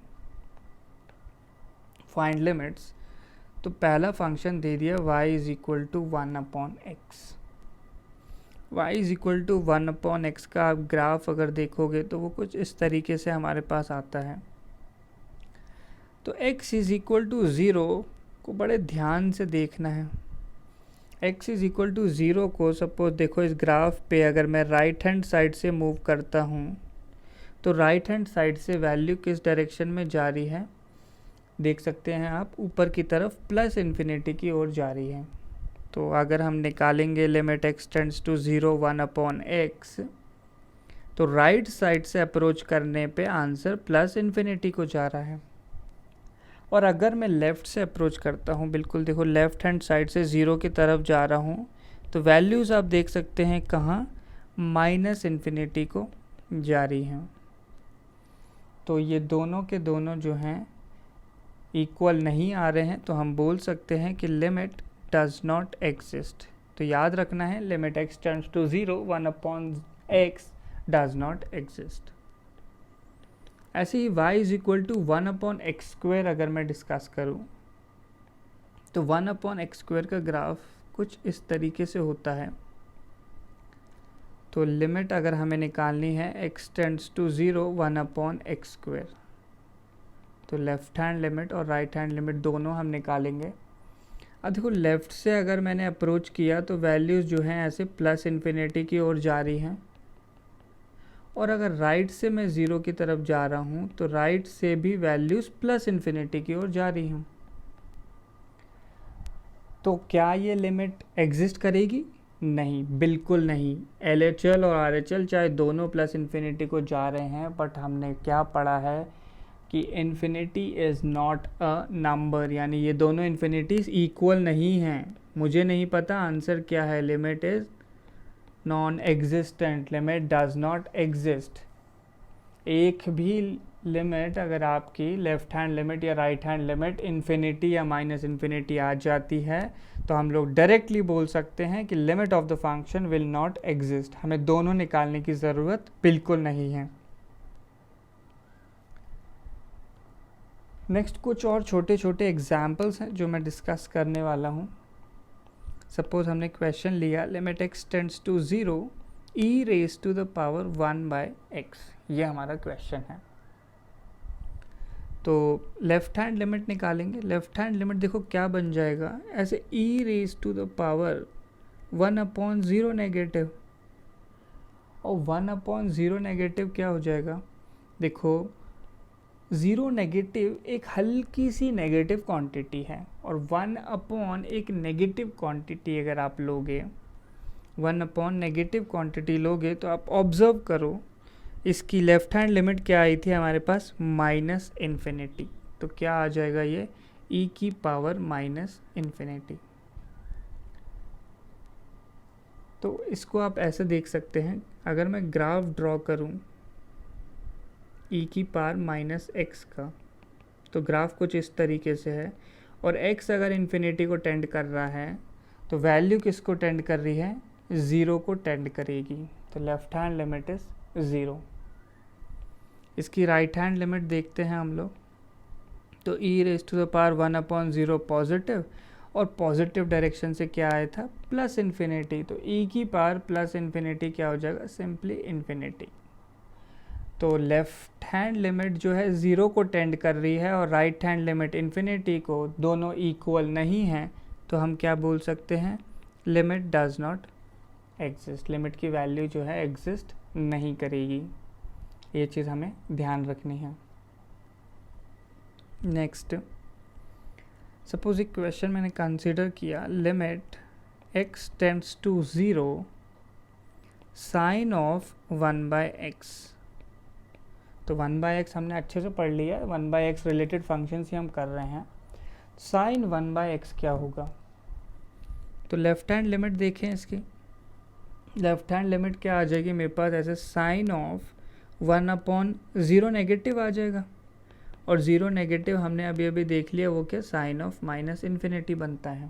Find limits. तो पहला फंक्शन दे दिया y is equal to 1/x। y is equal to 1/x का आप ग्राफ अगर देखोगे तो वो कुछ इस तरीके से हमारे पास आता है। तो x इज इक्वल टू 0 को बड़े ध्यान से देखना है। x इज इक्वल टू 0 को सपोज देखो इस ग्राफ पे अगर मैं राइट हैंड साइड से मूव करता हूँ तो राइट हैंड साइड से वैल्यू किस डायरेक्शन में जा रही है, देख सकते हैं आप, ऊपर की तरफ प्लस इन्फिनिटी की ओर जा रही है। तो अगर हम निकालेंगे limit x tends to 0 1/x, तो राइट साइड से अप्रोच करने पे आंसर प्लस इन्फिनिटी को जा रहा है। और अगर मैं लेफ़्ट से अप्रोच करता हूँ, बिल्कुल देखो लेफ़्ट हैंड साइड से 0 की तरफ जा रहा हूँ, तो वैल्यूज़ आप देख सकते हैं कहाँ, माइनस इन्फिनिटी को जा रही हैं। तो ये दोनों के दोनों जो हैं इक्वल नहीं आ रहे हैं, तो हम बोल सकते हैं कि लिमिट डज नॉट एग्जिस्ट। तो याद रखना है, limit x tends to 0 1/x does not exist. ऐसे ही y is equal to 1/x² अगर मैं डिस्कस करूं तो 1/x² का ग्राफ कुछ इस तरीके से होता है। तो लिमिट अगर हमें निकालनी है x टेंड्स टू 0 1/x², तो लेफ़्ट हैंड लिमिट और राइट हैंड लिमिट दोनों हम निकालेंगे। अब देखो लेफ़्ट से अगर मैंने अप्रोच किया तो वैल्यूज़ जो हैं ऐसे प्लस इन्फिनिटी की ओर जा रही हैं, और अगर राइट से मैं 0 की तरफ जा रहा हूँ तो राइट से भी वैल्यूज़ प्लस इन्फिनिटी की ओर जा रही हूँ। तो क्या ये लिमिट एग्जिस्ट करेगी? नहीं, बिल्कुल नहीं। LHL और RHL चाहे दोनों प्लस इन्फिनिटी को जा रहे हैं, बट हमने क्या पढ़ा है कि infinity is not a number, यानी ये दोनों इन्फिनिटीज़ इक्वल नहीं हैं। मुझे नहीं पता आंसर क्या है। Limit is non existent, limit does not exist. एक भी लिमिट अगर आपकी लेफ़्ट हैंड लिमिट या राइट हैंड लिमिट इन्फिनिटी या माइनस इन्फिनिटी आ जाती है तो हम लोग डायरेक्टली बोल सकते हैं कि limit of the function will not exist. हमें दोनों निकालने की ज़रूरत बिल्कुल नहीं है। नेक्स्ट कुछ और छोटे छोटे एग्जाम्पल्स हैं जो मैं डिस्कस करने वाला हूँ। सपोज हमने क्वेश्चन लिया limit x tends to 0 e raised to the power 1/x, ये हमारा क्वेश्चन है। तो लेफ्ट हैंड लिमिट निकालेंगे। लेफ्ट हैंड लिमिट देखो क्या बन जाएगा, ऐसे e raise to the power 1/0 negative, और 1/0 नेगेटिव क्या हो जाएगा, देखो 0 नेगेटिव एक हल्की सी नेगेटिव क्वांटिटी है, और 1 एक नेगेटिव क्वांटिटी अगर आप लोगे, 1 नेगेटिव क्वांटिटी लोगे तो आप ऑब्जर्व करो इसकी लेफ्ट हैंड लिमिट क्या आई थी हमारे पास, -इन्फिनिटी। तो क्या आ जाएगा ये, e की पावर -इन्फिनिटी। तो इसको आप ऐसे देख सकते हैं, अगर मैं ग्राफ ड्रॉ करूं e की पावर -x का, तो ग्राफ कुछ इस तरीके से है, और x अगर इन्फिनिटी को टेंड कर रहा है तो वैल्यू किसको टेंड कर रही है, 0 को टेंड करेगी। तो लेफ्ट हैंड लिमिट इज 0। इसकी राइट हैंड लिमिट देखते हैं हम लोग, तो e raise to the power 1/0 positive, और पॉजिटिव डायरेक्शन से क्या आया था, +इन्फिनिटी। तो e की पावर +इन्फिनिटी क्या हो जाएगा, सिंपली इन्फिनिटी। तो लेफ्ट हैंड लिमिट जो है 0 को टेंड कर रही है, और राइट हैंड लिमिट इन्फिनिटी को, दोनों इक्वल नहीं हैं, तो हम क्या बोल सकते हैं, limit does not exist. Limit की वैल्यू जो है एग्जिस्ट नहीं करेगी। ये चीज़ हमें ध्यान रखनी है। नेक्स्ट, सपोज एक क्वेश्चन मैंने कंसीडर किया, limit x tends to 0 sine of 1/x। तो 1/x हमने अच्छे से पढ़ लिया, 1/x रिलेटेड फंक्शंस ही हम कर रहे हैं। साइन 1/x क्या होगा, तो लेफ्ट हैंड लिमिट देखें इसकी, लेफ्ट हैंड लिमिट क्या आ जाएगी मेरे पास, ऐसे साइन ऑफ 1/0 नेगेटिव आ जाएगा, और 0 नेगेटिव हमने अभी अभी देख लिया वो क्या, साइन ऑफ -इन्फिनिटी बनता है।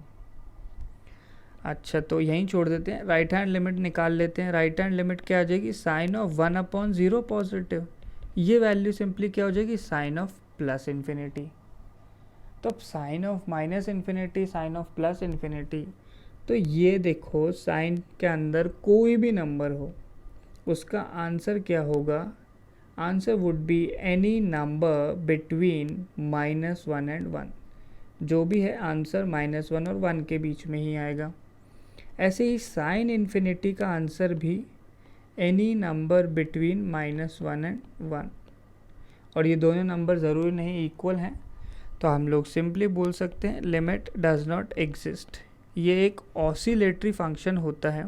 अच्छा, तो यहीं छोड़ देते हैं, राइट हैंड लिमिट निकाल लेते हैं। राइट हैंड लिमिट क्या आ जाएगी, साइन ऑफ 1/0 पॉजिटिव, ये वैल्यू सिंपली क्या हो जाएगी, साइन ऑफ +इन्फिनिटी। तो अब sine of -infinity, sine of +infinity, तो ये देखो साइन के अंदर कोई भी नंबर हो उसका आंसर क्या होगा, answer would be any number between -1 and 1। जो भी है आंसर -1 और 1 के बीच में ही आएगा। ऐसे ही साइन इन्फिनिटी का आंसर भी एनी नंबर बिटवीन -1 एंड 1, और ये दोनों नंबर ज़रूरी नहीं इक्वल हैं, तो हम लोग सिंपली बोल सकते हैं लिमिट डज नॉट एग्जिस्ट। ये एक ऑसिलेटरी फंक्शन होता है,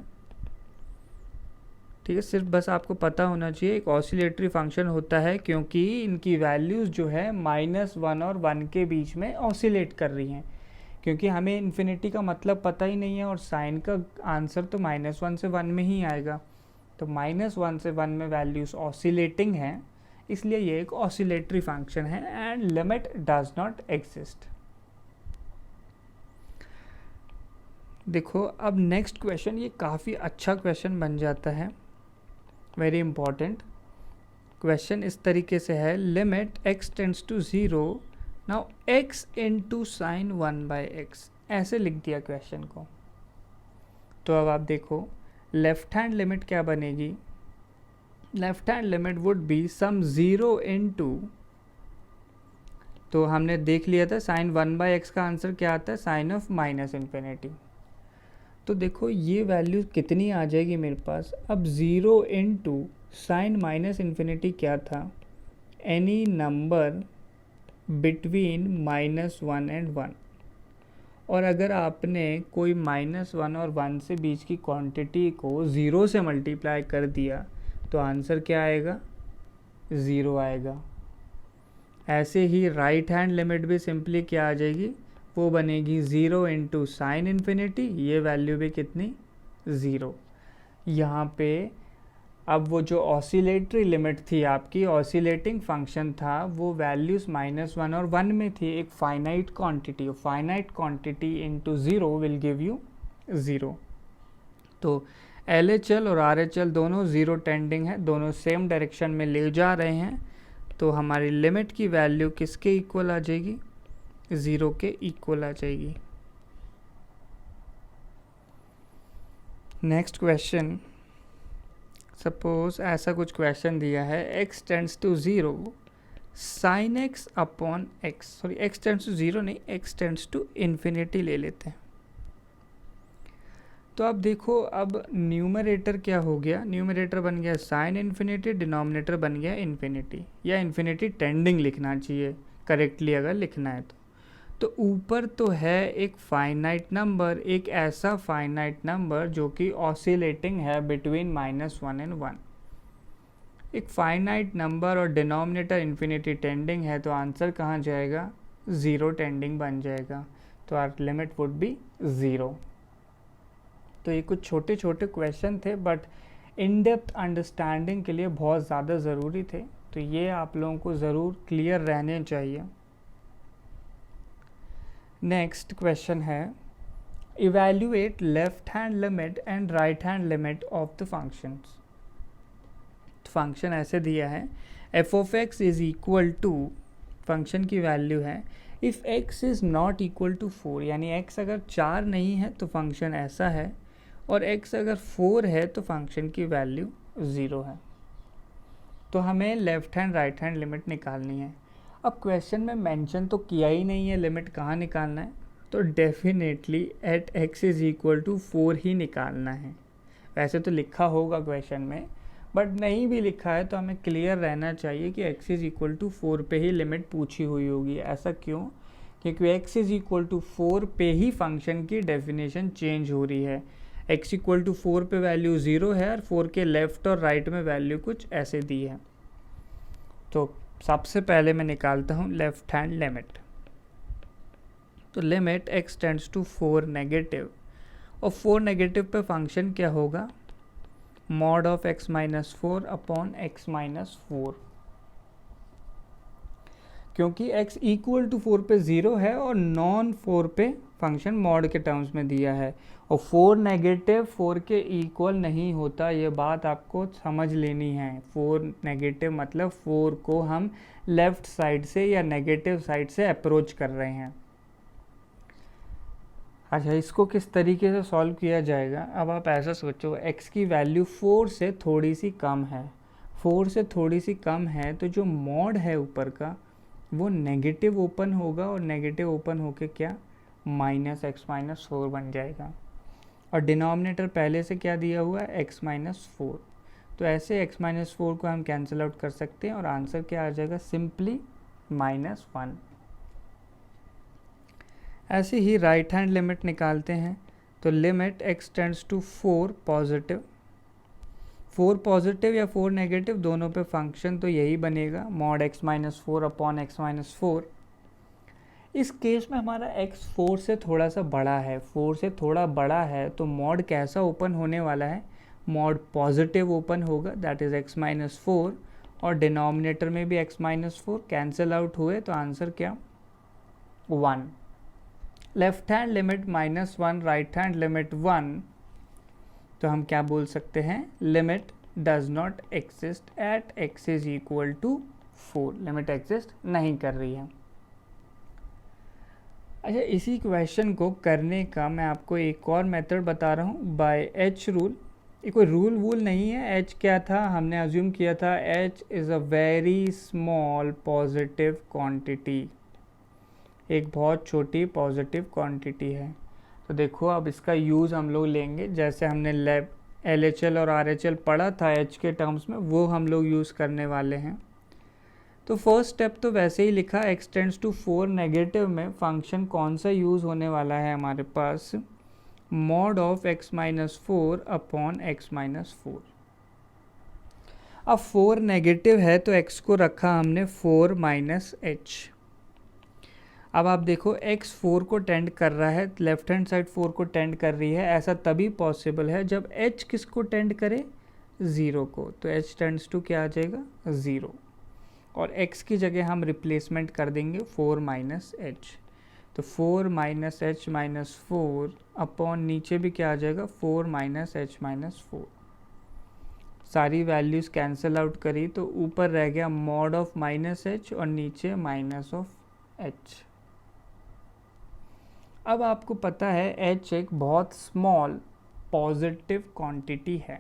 ठीक है, सिर्फ बस आपको पता होना चाहिए एक ऑसिलेटरी फंक्शन होता है, क्योंकि इनकी वैल्यूज़ जो है -1 और 1 के बीच में ऑसिलेट कर रही हैं, क्योंकि हमें इन्फिनिटी का मतलब पता ही नहीं है, और साइन का आंसर तो -1 से 1 में ही आएगा। तो -1 से 1 में वैल्यूज़ ऑसिलेटिंग हैं, इसलिए ये एक ऑसिलेटरी फंक्शन है, and limit does not exist. देखो अब नेक्स्ट क्वेश्चन, ये काफ़ी अच्छा क्वेश्चन बन जाता है, वेरी इंपॉर्टेंट क्वेश्चन। इस तरीके से है, limit x tends to 0, now x into sine 1/x, ऐसे लिख दिया क्वेश्चन को। तो अब आप देखो लेफ्ट हैंड लिमिट क्या बनेगी, left hand limit would be some 0 into, तो हमने देख लिया था साइन 1/x का आंसर क्या आता है, साइन ऑफ -इन्फिनिटी। तो देखो ये वैल्यू कितनी आ जाएगी मेरे पास, अब 0 इंटू साइन -इन्फिनिटी क्या था, एनी नंबर बिटवीन -1 एंड 1, और अगर आपने कोई -1 और 1 से बीच की क्वांटिटी को 0 से मल्टीप्लाई कर दिया तो आंसर क्या आएगा, 0 आएगा। ऐसे ही राइट हैंड लिमिट भी सिंपली क्या आ जाएगी, वो बनेगी 0 इंटू साइन इन्फिनिटी, ये वैल्यू भी कितनी, 0। यहाँ पे अब वो जो ऑसिलेटरी लिमिट थी आपकी, ऑसिलेटिंग फंक्शन था, वो वैल्यूज़ -1 और 1 में थी, एक finite quantity, finite quantity into 0 will give you 0। तो LHL और RHL दोनों 0 टेंडिंग है, दोनों सेम डायरेक्शन में ले जा रहे हैं, तो हमारी लिमिट की वैल्यू किसके इक्वल आ जाएगी, 0 के इक्वल आ जाएगी। नेक्स्ट क्वेश्चन, सपोज ऐसा कुछ क्वेश्चन दिया है, x tends to 0 sine x upon x, sorry x tends to zero नहीं, एक्स टेंड्स टू इन्फिनिटी ले लेते हैं। तो अब देखो, अब न्यूमरेटर क्या हो गया, न्यूमरेटर बन गया साइन इन्फिनिटी, डिनोमिनेटर बन गया इन्फिनिटी, या इन्फिनिटी टेंडिंग लिखना चाहिए करेक्टली अगर लिखना है तो ऊपर तो है एक फाइनाइट नंबर, एक ऐसा फाइनाइट नंबर जो कि ऑसिलेटिंग है बिटवीन -1 एंड 1, एक फाइनाइट नंबर, और डिनोमिनेटर इन्फिनिटी टेंडिंग है, तो आंसर कहाँ जाएगा, 0 टेंडिंग बन जाएगा, तो आर लिमिट वुड बी 0। तो ये कुछ छोटे छोटे क्वेश्चन थे, बट इन डेप्थ अंडरस्टैंडिंग के लिए बहुत ज़्यादा ज़रूरी थे, तो ये आप लोगों को ज़रूर क्लियर रहने चाहिए। नेक्स्ट क्वेश्चन है, evaluate left hand limit and right hand limit of the functions. Function ऐसे दिया है, f of x is equal to, function की वैल्यू है if x is not equal to 4, यानी एक्स अगर 4 नहीं है तो फंक्शन ऐसा है, और x अगर 4 है तो फंक्शन की वैल्यू 0 है। तो हमें left hand right hand limit निकालनी है। अब क्वेश्चन में मेंशन तो किया ही नहीं है लिमिट कहाँ निकालना है, तो definitely at x is equal to 4 ही निकालना है। वैसे तो लिखा होगा क्वेश्चन में, बट नहीं भी लिखा है तो हमें क्लियर रहना चाहिए कि x इज़ इक्वल टू 4 पे ही लिमिट पूछी हुई होगी। ऐसा क्यों? क्योंकि x इज़ इक्वल टू 4 पे ही फंक्शन की डेफिनेशन चेंज हो रही है। x इक्वल टू 4 पे वैल्यू 0 है, और 4 के लेफ्ट और राइट में वैल्यू कुछ ऐसे दी है। तो सबसे पहले मैं निकालता हूँ लेफ्ट हैंड लिमिट। तो limit x tends to 4 negative, और 4 नेगेटिव पे फंक्शन क्या होगा, mod of x minus 4 upon x minus 4, क्योंकि x इक्वल टू 4 पे 0 है और नॉन 4 पे फंक्शन मॉड के टर्म्स में दिया है, और 4 नेगेटिव 4 के इक्वल नहीं होता, ये बात आपको समझ लेनी है। 4 नेगेटिव मतलब 4 को हम लेफ्ट साइड से या नेगेटिव साइड से अप्रोच कर रहे हैं। अच्छा, इसको किस तरीके से सॉल्व किया जाएगा, अब आप ऐसा सोचो, x की वैल्यू 4 से थोड़ी सी कम है, 4 से थोड़ी सी कम है, तो जो मॉड है ऊपर का वो नेगेटिव ओपन होगा, और नेगेटिव ओपन होके क्या, माइनस एक्स माइनस 4 बन जाएगा, और डिनोमिनेटर पहले से क्या दिया हुआ है, x माइनस 4। तो ऐसे x माइनस 4 को हम कैंसिल आउट कर सकते हैं, और आंसर क्या आ जाएगा, सिंपली -1। ऐसे ही राइट हैंड लिमिट निकालते हैं। तो limit x tends to 4 positive, 4 positive या 4 नेगेटिव दोनों पे फंक्शन तो यही बनेगा, mod x minus 4 upon x minus 4। इस केस में हमारा x 4 से थोड़ा सा बड़ा है, 4 से थोड़ा बड़ा है, तो मॉड कैसा ओपन होने वाला है, मॉड पॉजिटिव ओपन होगा, दैट इज़ x माइनस 4, और डिनोमिनेटर में भी x माइनस 4 कैंसिल आउट हुए, तो आंसर क्या, 1। Left hand limit -1, right hand limit 1, तो हम क्या बोल सकते हैं, limit does not exist at x is equal to 4, limit exist नहीं कर रही है। अच्छा, इसी क्वेश्चन को करने का मैं आपको एक और मेथड बता रहा हूँ, बाय h रूल। ये कोई रूल वूल नहीं है, h क्या था, हमने अज्यूम किया था h is a very small positive quantity, एक बहुत छोटी पॉजिटिव क्वांटिटी है। तो देखो, अब इसका यूज़ हम लोग लेंगे, जैसे हमने LHL और RHL पढ़ा था h के टर्म्स में, वो हम लोग यूज़ करने वाले हैं। तो फर्स्ट स्टेप तो वैसे ही लिखा, x टेंड्स टू 4 नेगेटिव में फंक्शन कौन सा यूज़ होने वाला है हमारे पास, mod of x minus 4 upon x minus 4। अब 4 नेगेटिव है तो x को रखा हमने 4 माइनस h। अब आप देखो, x 4 को टेंड कर रहा है, लेफ्ट हैंड साइड 4 को टेंड कर रही है, ऐसा तभी पॉसिबल है जब h किसको टेंड करे, 0 को, तो h टेंड्स टू क्या आ जाएगा, 0, और x की जगह हम रिप्लेसमेंट कर देंगे 4 माइनस h, तो 4 माइनस h माइनस 4 अपॉन नीचे भी क्या आ जाएगा, 4 माइनस h माइनस 4। सारी वैल्यूज़ कैंसिल आउट करी तो ऊपर रह गया मॉड ऑफ माइनस h और नीचे माइनस ऑफ h। अब आपको पता है h एक बहुत स्मॉल पॉजिटिव क्वांटिटी है,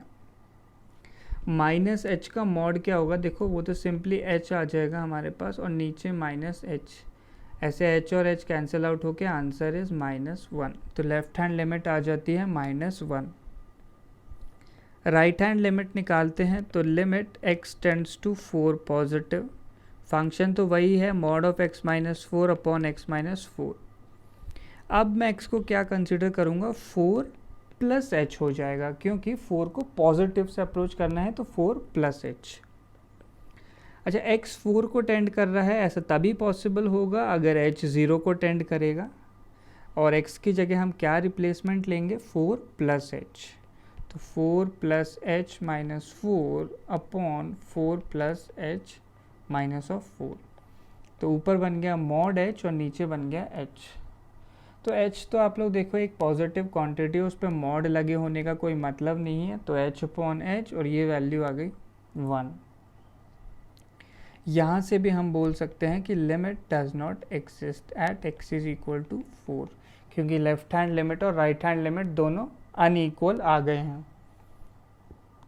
माइनस एच का मॉड क्या होगा, देखो वो तो सिंपली एच आ जाएगा हमारे पास और नीचे माइनस एच, ऐसे एच और एच कैंसिल आउट होके आंसर इज -1। तो लेफ्ट हैंड लिमिट आ जाती है -1। राइट हैंड लिमिट निकालते हैं तो limit x tends to 4 positive, function तो वही है mod of x minus 4 upon x minus 4। अब मैं x को क्या कंसिडर करूँगा, 4 प्लस एच हो जाएगा, क्योंकि 4 को पॉजिटिव से अप्रोच करना है तो 4 प्लस एच। अच्छा, x 4 को टेंड कर रहा है, ऐसा तभी पॉसिबल होगा अगर h 0 को टेंड करेगा, और x की जगह हम क्या रिप्लेसमेंट लेंगे, 4 प्लस एच। तो 4 plus H minus 4 upon 4 plus H minus of 4। तो ऊपर बन गया मॉड एच और नीचे बन गया एच। तो एच तो आप लोग देखो एक पॉजिटिव क्वांटिटी, उस पर मॉड लगे होने का कोई मतलब नहीं है, तो एच अपॉन एच और ये वैल्यू आ गई 1। यहाँ से भी हम बोल सकते हैं कि limit does not exist at x is equal to 4, क्योंकि लेफ्ट हैंड लिमिट और राइट हैंड लिमिट दोनों अनइक्वल आ गए हैं।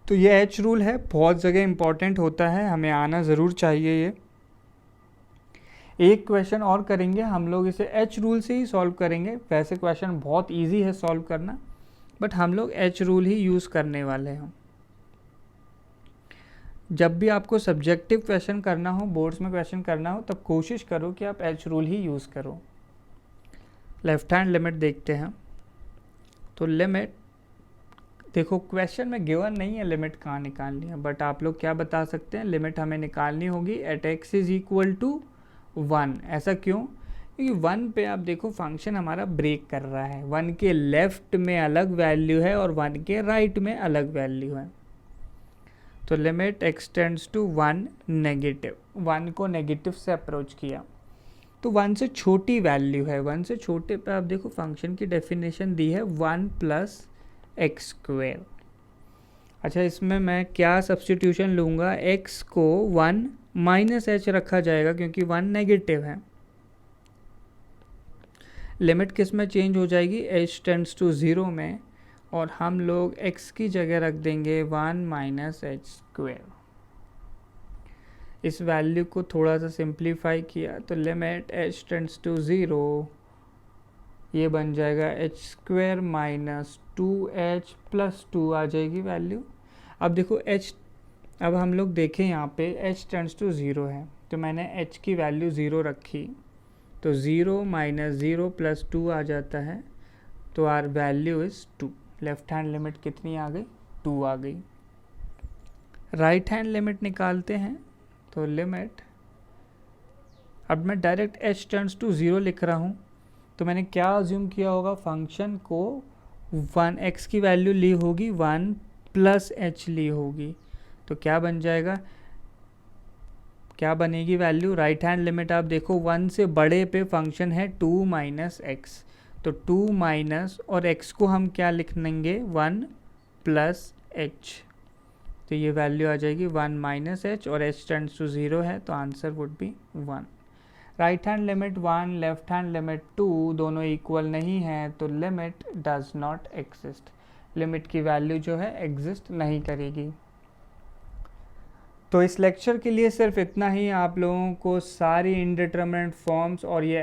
तो ये एच रूल है, बहुत जगह इंपॉर्टेंट होता है, हमें आना ज़रूर चाहिए ये। एक क्वेश्चन और करेंगे हम लोग, इसे एच रूल से ही सॉल्व करेंगे। वैसे क्वेश्चन बहुत इजी है सॉल्व करना, बट हम लोग एच रूल ही यूज़ करने वाले हैं। जब भी आपको सब्जेक्टिव क्वेश्चन करना हो, बोर्ड्स में क्वेश्चन करना हो, तब कोशिश करो कि आप एच रूल ही यूज़ करो। लेफ्ट हैंड लिमिट देखते हैं। तो लिमिट देखो क्वेश्चन में गिवन नहीं है लिमिट कहाँ निकालनी है, बट आप लोग क्या बता सकते हैं, लिमिट हमें निकालनी होगी at x is equal to 1। ऐसा क्यों, क्योंकि 1 पे आप देखो फंक्शन हमारा ब्रेक कर रहा है, 1 के लेफ्ट में अलग वैल्यू है और 1 के राइट में अलग वैल्यू है। तो limit x tends to 1 negative, 1 को नेगेटिव से अप्रोच किया, तो 1 से छोटी वैल्यू है, 1 से छोटे पे आप देखो फंक्शन की डेफिनेशन दी है 1 प्लस एक्स स्क्वेयर। अच्छा, इसमें मैं क्या सब्स्टिट्यूशन लूँगा, x को 1 माइनस एच रखा जाएगा क्योंकि 1 नेगेटिव है। लिमिट किस में चेंज हो जाएगी, h टेंड्स टू 0 में, और हम लोग x की जगह रख देंगे 1 माइनस एच स्क्वेयर। इस वैल्यू को थोड़ा सा सिंप्लीफाई किया तो लिमिट h टेंड्स टू 0, ये बन जाएगा H square minus 2h plus 2 आ जाएगी वैल्यू। अब देखो h, अब हम लोग देखें यहाँ पे h टेंड्स टू 0 है, तो मैंने h की वैल्यू 0 रखी, तो 0 माइनस 0 प्लस 2 आ जाता है, तो our value is 2। Left hand limit कितनी आ गई, 2 आ गई। राइट हैंड लिमिट निकालते हैं, तो लिमिट, अब मैं डायरेक्ट h टेंड्स टू 0 लिख रहा हूँ, तो मैंने क्या अज्यूम किया होगा, फंक्शन को 1 x की वैल्यू ली होगी, 1 प्लस h ली होगी, तो क्या बन जाएगा, क्या बनेगी वैल्यू, राइट हैंड लिमिट आप देखो 1 से बड़े पे फंक्शन है 2 माइनस एक्स, तो 2 माइनस और x को हम क्या लिख लेंगे, 1 प्लस h, तो ये वैल्यू आ जाएगी 1 माइनस h और h टेंड्स टू 0 है, तो answer would be 1। Right hand limit 1, left hand limit 2, दोनों इक्वल नहीं है, तो limit does not exist, limit की वैल्यू जो है एग्जिस्ट नहीं करेगी। तो इस लेक्चर के लिए सिर्फ इतना ही, आप लोगों को सारी इनडिटरमिनेट फॉर्म्स और ये